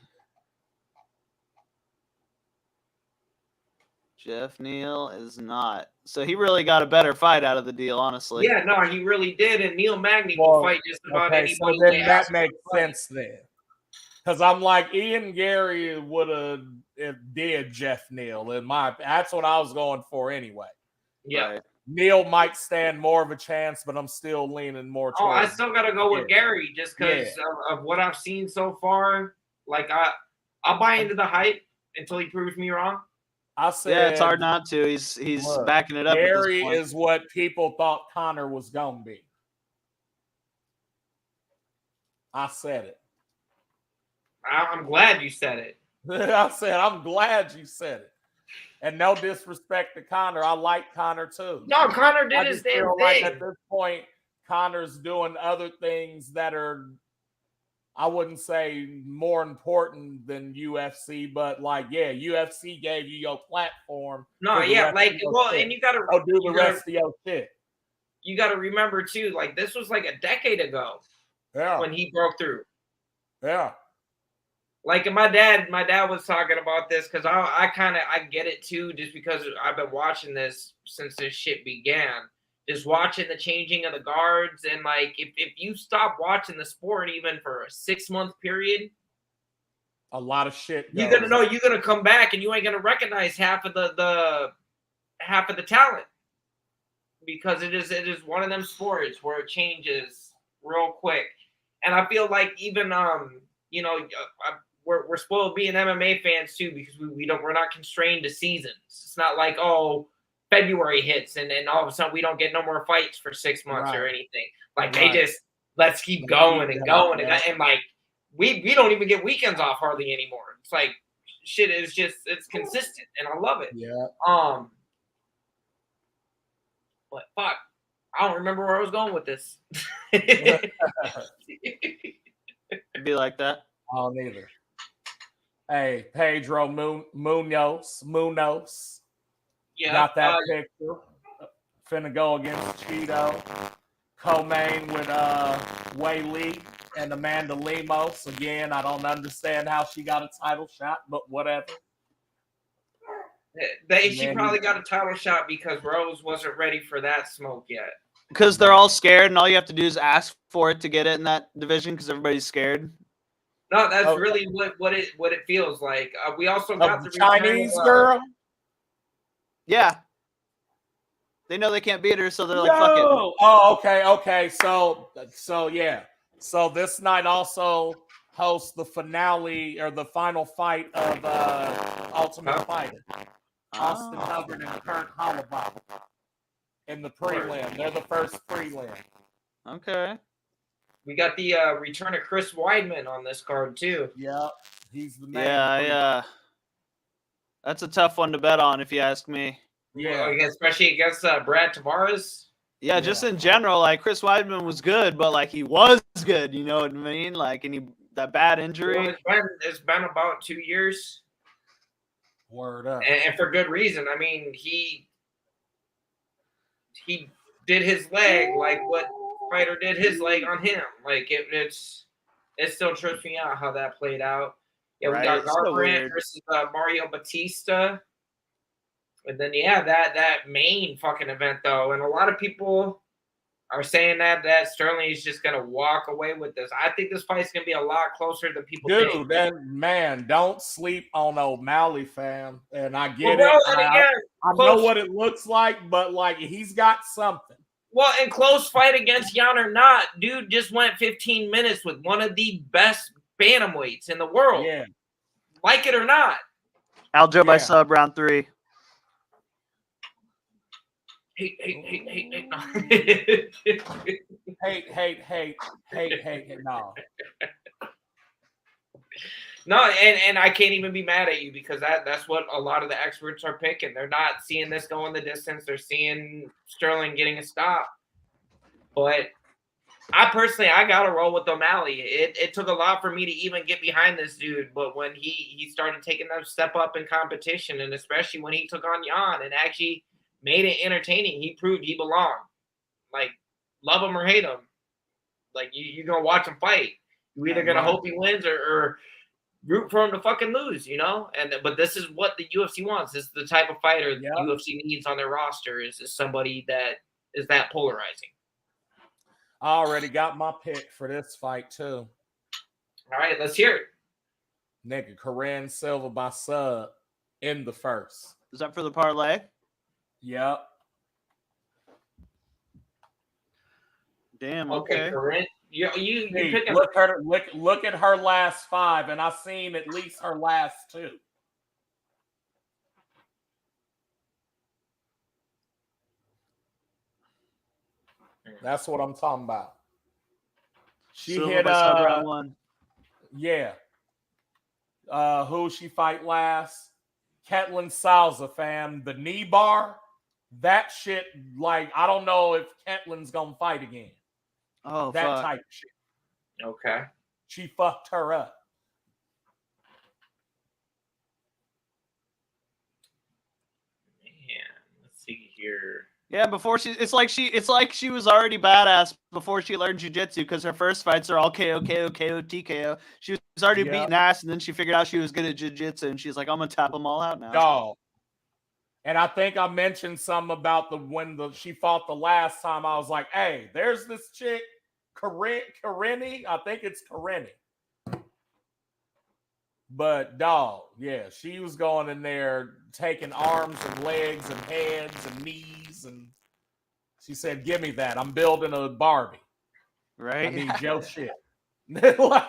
[SPEAKER 4] Jeff Neal is not. So he really got a better fight out of the deal, honestly.
[SPEAKER 3] Yeah, no, he really did. And Neil Magny will fight just about anybody.
[SPEAKER 2] So then that makes sense then. Because I'm like, Ian Gary would have did Jeff Neal. That's what I was going for anyway.
[SPEAKER 3] Yeah.
[SPEAKER 4] Right.
[SPEAKER 3] Neil
[SPEAKER 2] might stand more of a chance, but I'm still leaning more towards.
[SPEAKER 3] I still got to go with Gary just because of what I've seen so far. Like, I'll buy into the hype until he proves me wrong.
[SPEAKER 2] I said,
[SPEAKER 4] it's hard not to. He's backing it up.
[SPEAKER 2] Gary is what people thought Conor was going to be. I said it.
[SPEAKER 3] I'm glad you said it.
[SPEAKER 2] I said, I'm glad you said it. And no disrespect to Conor. I like Conor too.
[SPEAKER 3] No, Conor did his damn thing.
[SPEAKER 2] Like at this point, Conor's doing other things that are, I wouldn't say more important than UFC, but like, yeah, UFC gave you your platform.
[SPEAKER 3] No, yeah, like, well,
[SPEAKER 2] shit.
[SPEAKER 3] And you got to
[SPEAKER 2] do the rest of your shit.
[SPEAKER 3] You got to remember too, like this was like a decade ago.
[SPEAKER 2] Yeah.
[SPEAKER 3] When he broke through.
[SPEAKER 2] Yeah.
[SPEAKER 3] Like my dad was talking about this because I get it too, just because I've been watching this since this shit began. Just watching the changing of the guards, and like if you stop watching the sport even for a 6-month period,
[SPEAKER 2] a lot of shit.
[SPEAKER 3] You're gonna come back and you ain't gonna recognize half of the talent, because it is one of them sports where it changes real quick. And I feel like even we're spoiled being MMA fans too, because we're not constrained to seasons. It's not like, February hits and all of a sudden we don't get no more fights for 6 months or anything. Like they just let's keep going and going and like we don't even get weekends off hardly anymore. It's like shit is just it's consistent, and I love it.
[SPEAKER 2] Yeah.
[SPEAKER 3] But fuck, I don't remember where I was going with this.
[SPEAKER 4] It'd be like that.
[SPEAKER 2] I don't either. Hey, Pedro Munoz.
[SPEAKER 3] Yeah,
[SPEAKER 2] Got that picture. Finna go against Cheeto. Co-main with Wei Lee and Amanda Lemos. Again, I don't understand how she got a title shot, but whatever.
[SPEAKER 3] She probably got a title shot because Rose wasn't ready for that smoke yet.
[SPEAKER 4] Because they're all scared, and all you have to do is ask for it to get it in that division because everybody's scared.
[SPEAKER 3] No, that's really what it feels like. We also got
[SPEAKER 2] the Chinese girl.
[SPEAKER 4] Yeah. They know they can't beat her, so they're like, fuck it.
[SPEAKER 2] Oh, okay. So yeah. So this night also hosts the finale or the final fight of Ultimate Fighter. Austin Hubbard and Kurt Holloway in the prelim. They're the first prelim.
[SPEAKER 4] Okay.
[SPEAKER 3] We got the return of Chris Weidman on this card too.
[SPEAKER 2] Yeah, he's the man.
[SPEAKER 4] Yeah. That's a tough one to bet on, if you ask me.
[SPEAKER 3] Yeah, especially against Brad Tavares.
[SPEAKER 4] Yeah, just in general, like Chris Weidman was good, but like he was good. You know what I mean? Like, that bad injury.
[SPEAKER 3] Well, it's been about 2 years.
[SPEAKER 2] Word up.
[SPEAKER 3] And for good reason. I mean, he did his leg like what fighter did his leg on him. Like it still trips me out how that played out. Yeah, we got Garbrandt versus Mario Batista. And then that main fucking event though, and a lot of people are saying that Sterling is just gonna walk away with this. I think this fight's gonna be a lot closer than people think.
[SPEAKER 2] Dude, man, don't sleep on O'Malley, fam. And I get
[SPEAKER 3] it.
[SPEAKER 2] I know what it looks like, but like he's got something.
[SPEAKER 3] Well, in close fight against Jan or not, dude just went 15 minutes with one of the best bantamweights in the world.
[SPEAKER 2] Yeah.
[SPEAKER 3] Like it or not.
[SPEAKER 4] Aljo by sub round 3.
[SPEAKER 3] Hate. No.
[SPEAKER 2] hate. No.
[SPEAKER 3] No, and I can't even be mad at you because that's what a lot of the experts are picking. They're not seeing this going the distance. They're seeing Sterling getting a stop. But I got to roll with O'Malley. It took a lot for me to even get behind this dude. But when he started taking that step up in competition, and especially when he took on Jan and actually made it entertaining, he proved he belonged. Like, love him or hate him. Like, you're going to watch him fight. You're either going to hope he wins or root for him to fucking lose, you know? But this is what the UFC wants. This is the type of fighter the UFC needs on their roster is somebody that is that polarizing.
[SPEAKER 2] I already got my pick for this fight, too.
[SPEAKER 3] All right, let's hear it.
[SPEAKER 2] Nigga, Corinne Silva by sub in the first.
[SPEAKER 4] Is that for the parlay?
[SPEAKER 2] Yep.
[SPEAKER 4] Damn.
[SPEAKER 3] Okay, Corinne. You picking
[SPEAKER 2] look at her last 5, and I've seen at least her last 2. That's what I'm talking about. She
[SPEAKER 4] Silva
[SPEAKER 2] hit
[SPEAKER 4] round 1.
[SPEAKER 2] Yeah. Who she fight last? Ketlin Salza, fam. The knee bar. That shit, like, I don't know if Ketlin's gonna fight again.
[SPEAKER 4] Oh,
[SPEAKER 2] that
[SPEAKER 4] fuck.
[SPEAKER 2] type of shit.
[SPEAKER 3] Okay.
[SPEAKER 2] She fucked her up.
[SPEAKER 3] Man, let's see here.
[SPEAKER 4] Yeah, it's like she was already badass before she learned jiu-jitsu because her first fights are all KO, TKO. She was already beating ass, and then she figured out she was good at jiu-jitsu, and she's like, I'm gonna tap them all out now.
[SPEAKER 2] Dog. And I think I mentioned something about when she fought the last time. I was like, hey, there's this chick, Karini. I think it's Karini. But dog, yeah, she was going in there taking arms and legs and heads and knees, and she said, "Give me that. I'm building a Barbie.
[SPEAKER 4] Right?
[SPEAKER 2] I need your shit." No,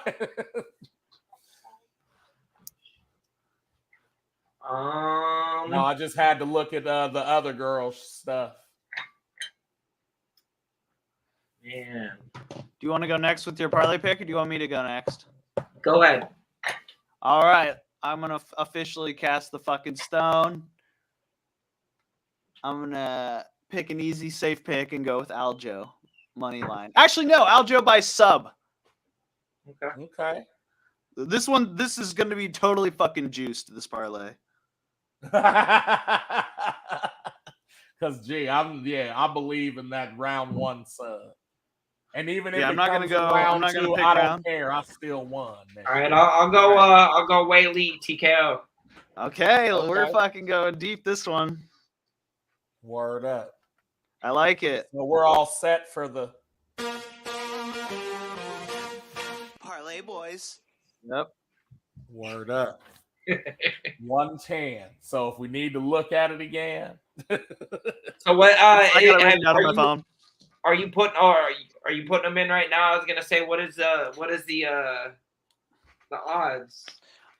[SPEAKER 2] I just had to look at the other girl's stuff.
[SPEAKER 3] Man,
[SPEAKER 4] do you want to go next with your parlay pick, or do you want me to go next?
[SPEAKER 3] Go ahead.
[SPEAKER 4] All right, I'm gonna officially cast the fucking stone. I'm gonna pick an easy, safe pick and go with Aljo money line. Actually, no, Aljo by sub.
[SPEAKER 2] Okay.
[SPEAKER 4] This is gonna be totally fucking juiced. This parlay.
[SPEAKER 2] Because I believe in that round 1 sub. And even if
[SPEAKER 4] Yeah,
[SPEAKER 2] it
[SPEAKER 4] I'm not gonna
[SPEAKER 2] comes
[SPEAKER 4] go.
[SPEAKER 2] in round
[SPEAKER 4] I'm not gonna
[SPEAKER 2] 2,
[SPEAKER 4] pick
[SPEAKER 2] I don't
[SPEAKER 4] round.
[SPEAKER 2] care. I still won.
[SPEAKER 3] All right, I'll go Wei Li TKO.
[SPEAKER 4] Okay, we're
[SPEAKER 2] Okay.
[SPEAKER 4] fucking going deep this one.
[SPEAKER 2] Word up.
[SPEAKER 4] I like it.
[SPEAKER 2] So we're all set for the
[SPEAKER 5] Parlay boys.
[SPEAKER 4] Yep.
[SPEAKER 2] word up. 110. So if we need to look at it again.
[SPEAKER 3] So what?
[SPEAKER 4] I got it written down on my phone.
[SPEAKER 3] Are you putting them in right now? I was gonna say, what is the odds?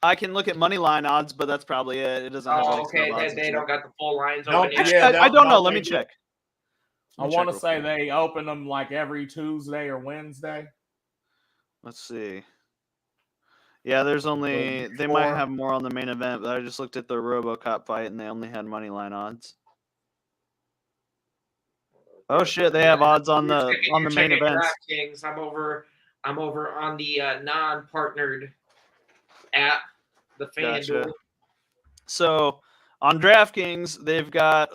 [SPEAKER 4] I can look at money line odds, but that's probably it. It doesn't have
[SPEAKER 3] Oh,
[SPEAKER 4] like
[SPEAKER 3] okay.
[SPEAKER 4] sub odds
[SPEAKER 3] They
[SPEAKER 4] and
[SPEAKER 3] don't
[SPEAKER 4] shit.
[SPEAKER 3] got the full lines
[SPEAKER 2] Nope.
[SPEAKER 3] open.
[SPEAKER 4] Actually,
[SPEAKER 2] Yeah,
[SPEAKER 4] I don't know. Let
[SPEAKER 2] they
[SPEAKER 4] me
[SPEAKER 2] do.
[SPEAKER 4] check.
[SPEAKER 2] I want to say they open them like every Tuesday or Wednesday.
[SPEAKER 4] Let's see. Yeah, there's only they might have more on the main event, but I just looked at the RoboCop fight and they only had money line odds. Oh shit, they have odds on the main events.
[SPEAKER 3] DraftKings. I'm over on the non-partnered app, the FanDuel.
[SPEAKER 4] Gotcha. So on DraftKings,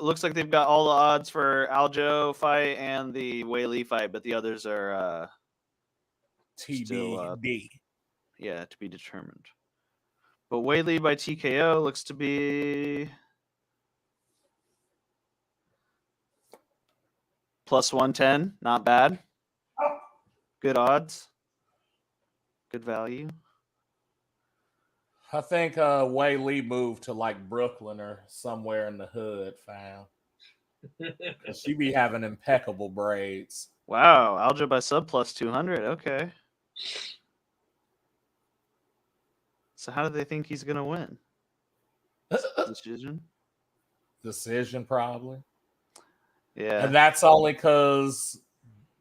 [SPEAKER 4] looks like they've got all the odds for Aljo fight and the Wei Li fight, but the others are
[SPEAKER 2] TBD.
[SPEAKER 4] yeah, to be determined. But Wei Li by TKO looks to be plus 110. Not bad. Good odds. Good value.
[SPEAKER 2] I think Wei Li moved to like Brooklyn or somewhere in the hood, fam. Because she be having impeccable braids.
[SPEAKER 4] Wow, Aljo by sub plus 200. Okay. So how do they think he's gonna win?
[SPEAKER 2] Decision, probably.
[SPEAKER 4] Yeah.
[SPEAKER 2] And that's only because,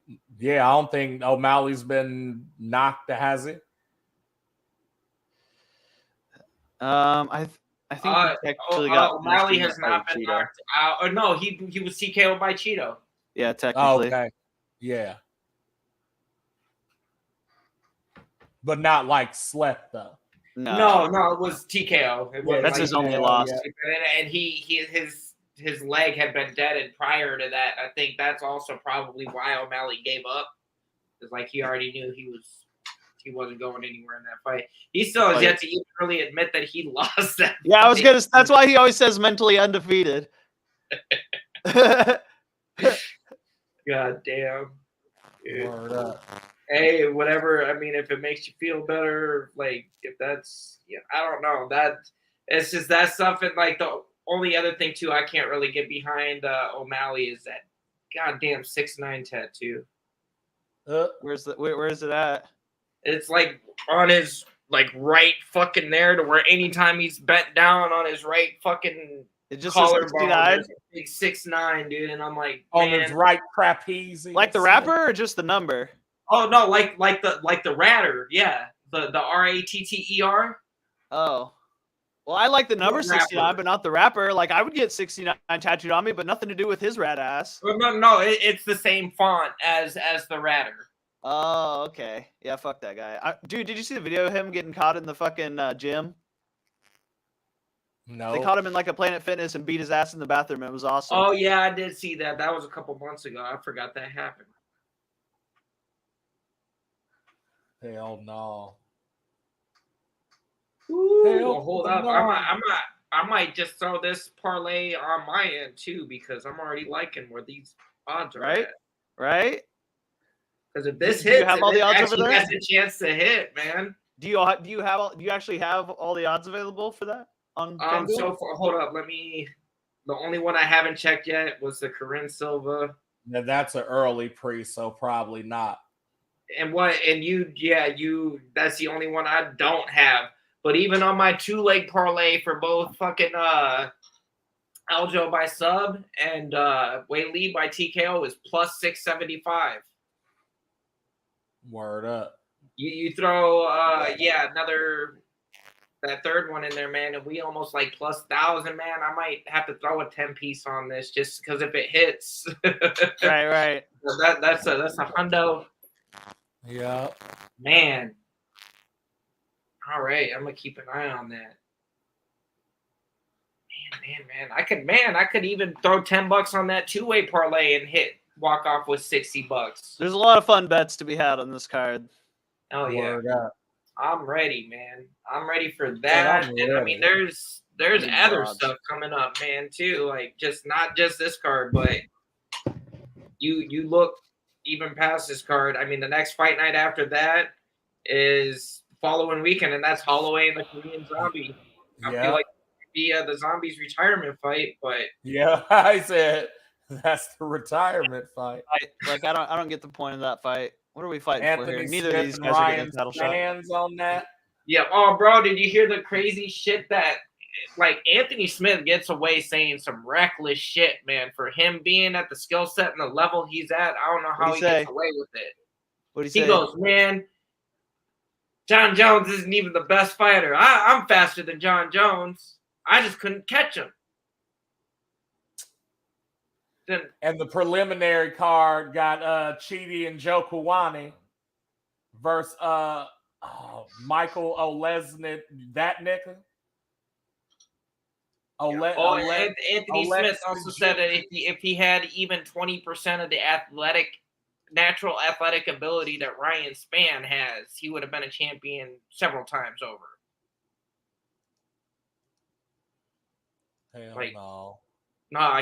[SPEAKER 2] I don't think O'Malley's been knocked, has he?
[SPEAKER 4] I think he actually got
[SPEAKER 3] O'Malley has not been knocked out. Or no, he was TKO'd by Cheeto.
[SPEAKER 4] Yeah, technically.
[SPEAKER 2] Okay. Yeah. But not like slept though.
[SPEAKER 3] No, it was TKO.
[SPEAKER 4] That's his only loss.
[SPEAKER 3] And his leg had been deaded prior to that. I think that's also probably why O'Malley gave up. Because like he already knew he wasn't going anywhere in that fight. He still has yet to even really admit that he lost that.
[SPEAKER 4] Yeah, fight. That's why he always says mentally undefeated.
[SPEAKER 3] God damn. Dude.
[SPEAKER 2] Word up.
[SPEAKER 3] Hey, whatever. I mean, if it makes you feel better, like if that's, I don't know. It's just that stuff. And like the only other thing too, I can't really get behind O'Malley is that goddamn 6'9" tattoo.
[SPEAKER 4] Where is it at?
[SPEAKER 3] It's like on his like right fucking there to where anytime he's bent down on his right fucking
[SPEAKER 4] it just
[SPEAKER 3] collarbone, like 6'9", dude, and I'm like,
[SPEAKER 2] on his right trapeze.
[SPEAKER 4] Like the rapper or just the number?
[SPEAKER 3] Oh no, like the ratter, yeah, the RATTER.
[SPEAKER 4] Oh, well, I like the number 69, but not the rapper. Like I would get 69 tattooed on me, but nothing to do with his rat ass.
[SPEAKER 3] No, it's the same font as the ratter.
[SPEAKER 4] Oh, okay. Yeah, fuck that guy. Dude, did you see the video of him getting caught in the fucking gym?
[SPEAKER 2] No.
[SPEAKER 4] They caught him in like a Planet Fitness and beat his ass in the bathroom. It was awesome.
[SPEAKER 3] Oh yeah, I did see that. That was a couple months ago. I forgot that happened.
[SPEAKER 2] Hell no.
[SPEAKER 3] Well, hold up. I might just throw this parlay on my end too because I'm already liking where these odds are at.
[SPEAKER 4] Right?
[SPEAKER 3] Because if this
[SPEAKER 4] do
[SPEAKER 3] hits,
[SPEAKER 4] you have all the odds over there?
[SPEAKER 3] Has a chance to hit, man.
[SPEAKER 4] Do you actually have all the odds available for that on FanDuel?
[SPEAKER 3] So far, hold up. The only one I haven't checked yet was the Corinne Silva.
[SPEAKER 2] Now that's an early pre, so probably not.
[SPEAKER 3] And that's the only one I don't have. But even on my 2-leg parlay for both fucking Aljo by sub and Wei Li by TKO is plus 675.
[SPEAKER 2] Word up.
[SPEAKER 3] You throw another that third one in there, man, and we almost like plus 1,000, man. I might have to throw a 10 piece on this just because if it hits,
[SPEAKER 4] Right.
[SPEAKER 3] that's a hundo,
[SPEAKER 2] Yeah.
[SPEAKER 3] man. All right, I'm gonna keep an eye on that. Man. I could even throw $10 on that 2-way parlay and walk off with $60.
[SPEAKER 4] There's a lot of fun bets to be had on this card.
[SPEAKER 3] Oh yeah.
[SPEAKER 2] Word up.
[SPEAKER 3] I'm ready, man. I'm ready for
[SPEAKER 2] Man,
[SPEAKER 3] that.
[SPEAKER 2] I'm
[SPEAKER 3] And I
[SPEAKER 2] ready.
[SPEAKER 3] mean, there's
[SPEAKER 4] Ready
[SPEAKER 3] other
[SPEAKER 4] broads.
[SPEAKER 3] stuff coming up, man, too. Like not just this card, but you look even past this card. I mean, the next fight night after that is the following weekend, and that's Holloway and the Korean Zombie. I feel
[SPEAKER 2] Yeah.
[SPEAKER 3] like the Zombie's retirement fight, but
[SPEAKER 2] Yeah. I said that's the retirement fight.
[SPEAKER 4] Like I don't get the point of that fight. What are we fighting for
[SPEAKER 2] Anthony
[SPEAKER 4] here? Neither
[SPEAKER 2] Smith
[SPEAKER 4] of these
[SPEAKER 2] and
[SPEAKER 4] guys are getting
[SPEAKER 2] Ryan
[SPEAKER 4] a title shot.
[SPEAKER 2] Sands on that.
[SPEAKER 3] yeah. Oh, bro, did you hear the crazy shit that like Anthony Smith gets away saying some reckless shit, man, for him being at the skill set and the level he's at? I don't know how
[SPEAKER 4] What'd
[SPEAKER 3] he
[SPEAKER 4] he say?
[SPEAKER 3] gets away with it.
[SPEAKER 4] What do you say?
[SPEAKER 3] He goes, man, John Jones isn't even the best fighter. I'm faster than John Jones. I just couldn't catch him. Then
[SPEAKER 2] And the preliminary card got Chidi and Joe Kawani versus Michael Olesnik, that nigga.
[SPEAKER 3] Anthony Smith also said that if he had even 20% of the natural athletic ability that Ryan Spann has, he would have been a champion several times over.
[SPEAKER 2] Hell
[SPEAKER 3] Like,
[SPEAKER 2] no.
[SPEAKER 3] Nah,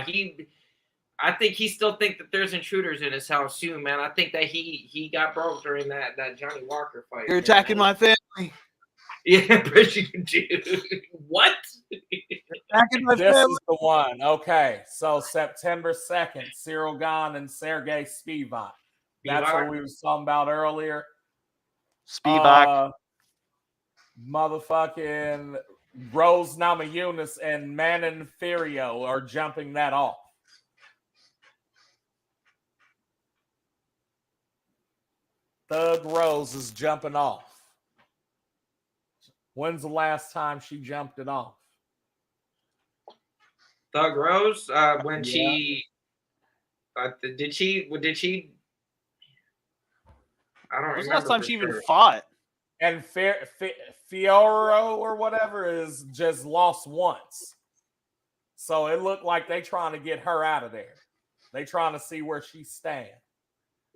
[SPEAKER 3] I think he still think that there's intruders in his house soon, man. I think that he got broke during that Johnny Walker fight.
[SPEAKER 4] You're
[SPEAKER 3] man.
[SPEAKER 4] attacking my family.
[SPEAKER 3] Yeah, dude. What?
[SPEAKER 4] Attacking my
[SPEAKER 2] This
[SPEAKER 4] family.
[SPEAKER 2] is the one. Okay, so September 2nd, Cyril Gahn and Sergey Spivak. That's
[SPEAKER 3] Spivak?
[SPEAKER 2] what we was talking about earlier.
[SPEAKER 4] Spivak.
[SPEAKER 2] Motherfucking Rose Namajunas and Manon Furio are jumping that off. Thug Rose is jumping off. When's the last time she jumped it off?
[SPEAKER 3] Thug Rose, when she did she? I don't remember.
[SPEAKER 4] When's the last time
[SPEAKER 3] for
[SPEAKER 4] she even
[SPEAKER 3] sure.
[SPEAKER 4] fought?
[SPEAKER 2] And Fioro or whatever is just lost once. So it looked like they trying to get her out of there. They trying to see where she stands.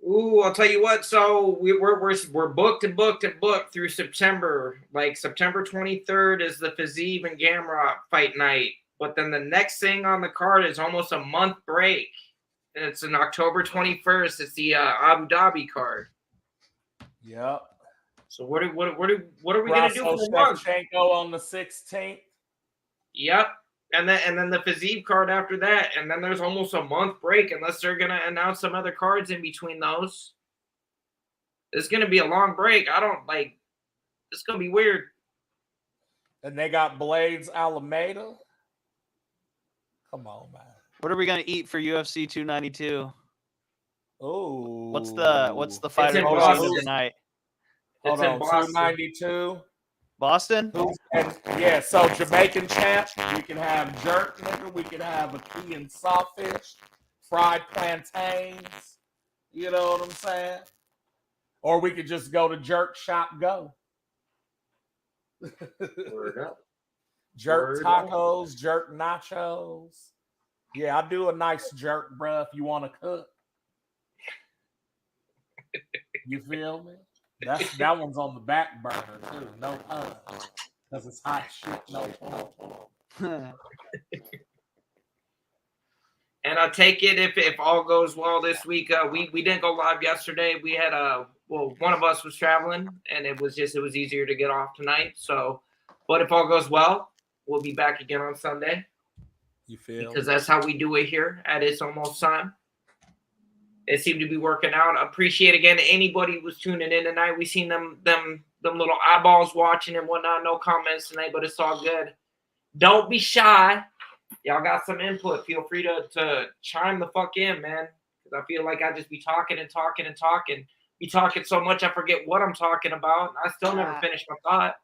[SPEAKER 3] Ooh, I'll tell you what. So we're booked through September. Like September 23rd is the Fiziev and Gamrot fight night. But then the next thing on the card is almost a month break. And it's in October 21st. It's the Abu Dhabi card.
[SPEAKER 2] Yep.
[SPEAKER 3] So what are we gonna do for the month?
[SPEAKER 2] Shevchenko on the 16th.
[SPEAKER 3] Yep. And then the Fiziev card after that, and then there's almost a month break unless they're gonna announce some other cards in between those. It's gonna be a long break. I don't like. It's gonna be weird.
[SPEAKER 2] And they got Blades Alameda. Come on, man.
[SPEAKER 4] What are we gonna eat for UFC 292?
[SPEAKER 2] Ooh.
[SPEAKER 4] What's the fighter
[SPEAKER 3] in
[SPEAKER 4] posted
[SPEAKER 3] Boston.
[SPEAKER 4] tonight?
[SPEAKER 2] Hold
[SPEAKER 3] It's
[SPEAKER 2] on,
[SPEAKER 3] in Boston.
[SPEAKER 2] 292.
[SPEAKER 4] Boston?
[SPEAKER 2] And so Jamaican champ, we can have jerk, nigga. We can have a key and sawfish, fried plantains. You know what I'm saying? Or we could just go to Jerk Shop Go.
[SPEAKER 3] Word up.
[SPEAKER 2] Jerk
[SPEAKER 3] Word up.
[SPEAKER 2] tacos, jerk nachos. Yeah, I do a nice jerk, bruh, if you want to cook. You feel me? That one's on the back burner, too. No pun. Because it's hot shit, no pun.
[SPEAKER 3] And I take it if all goes well this week. We didn't go live yesterday. We had one of us was traveling, and it was easier to get off tonight. So, but if all goes well, we'll be back again on Sunday.
[SPEAKER 2] You feel?
[SPEAKER 3] Because that's how we do it here at It's Almost Time. It seemed to be working out. I appreciate again anybody who was tuning in tonight. We seen them little eyeballs watching and whatnot. No comments tonight, but it's all good. Don't be shy. Y'all got some input. Feel free to chime the fuck in, man. Because I feel like I just be talking and talking and talking. be talking so much I forget what I'm talking about. I still never finish my thought.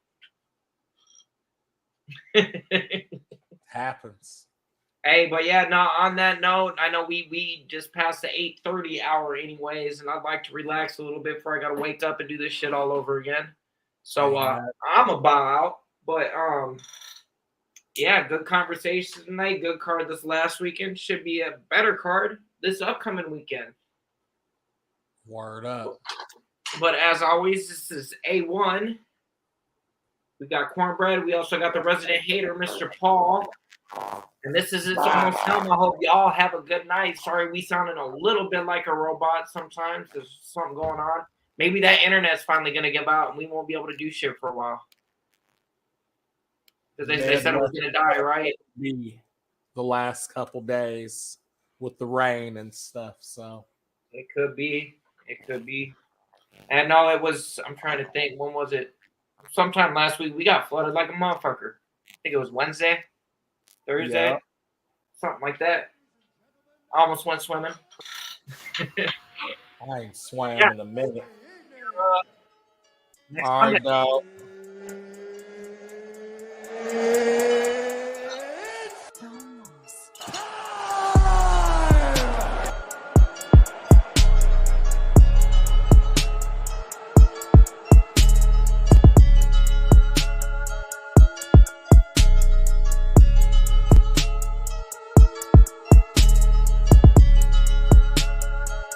[SPEAKER 2] Happens.
[SPEAKER 3] Hey, but yeah, no, on that note, I know we just passed the 8:30 hour anyways, and I'd like to relax a little bit before I gotta wake up and do this shit all over again. So I'm a bow out. But yeah, good conversation tonight. Good card this last weekend. Should be a better card this upcoming weekend.
[SPEAKER 2] Word up.
[SPEAKER 3] But as always, this is A1. We got Cornbread. We also got the resident hater, Mr. Paul. And this is It's Almost Home. I hope y'all have a good night. Sorry, we sounded a little bit like a robot sometimes. There's something going on. Maybe that internet's finally going to give out and we won't be able to do shit for a while. Because they said it was going to die, right?
[SPEAKER 2] Be the last couple days with the rain and stuff. So
[SPEAKER 3] it could be. It could be. And no, it was. I'm trying to think. When was it? Sometime last week. We got flooded like a motherfucker. I think it was Wednesday, Thursday, something like that. I almost went swimming.
[SPEAKER 2] I ain't swam in a minute. All right, dog.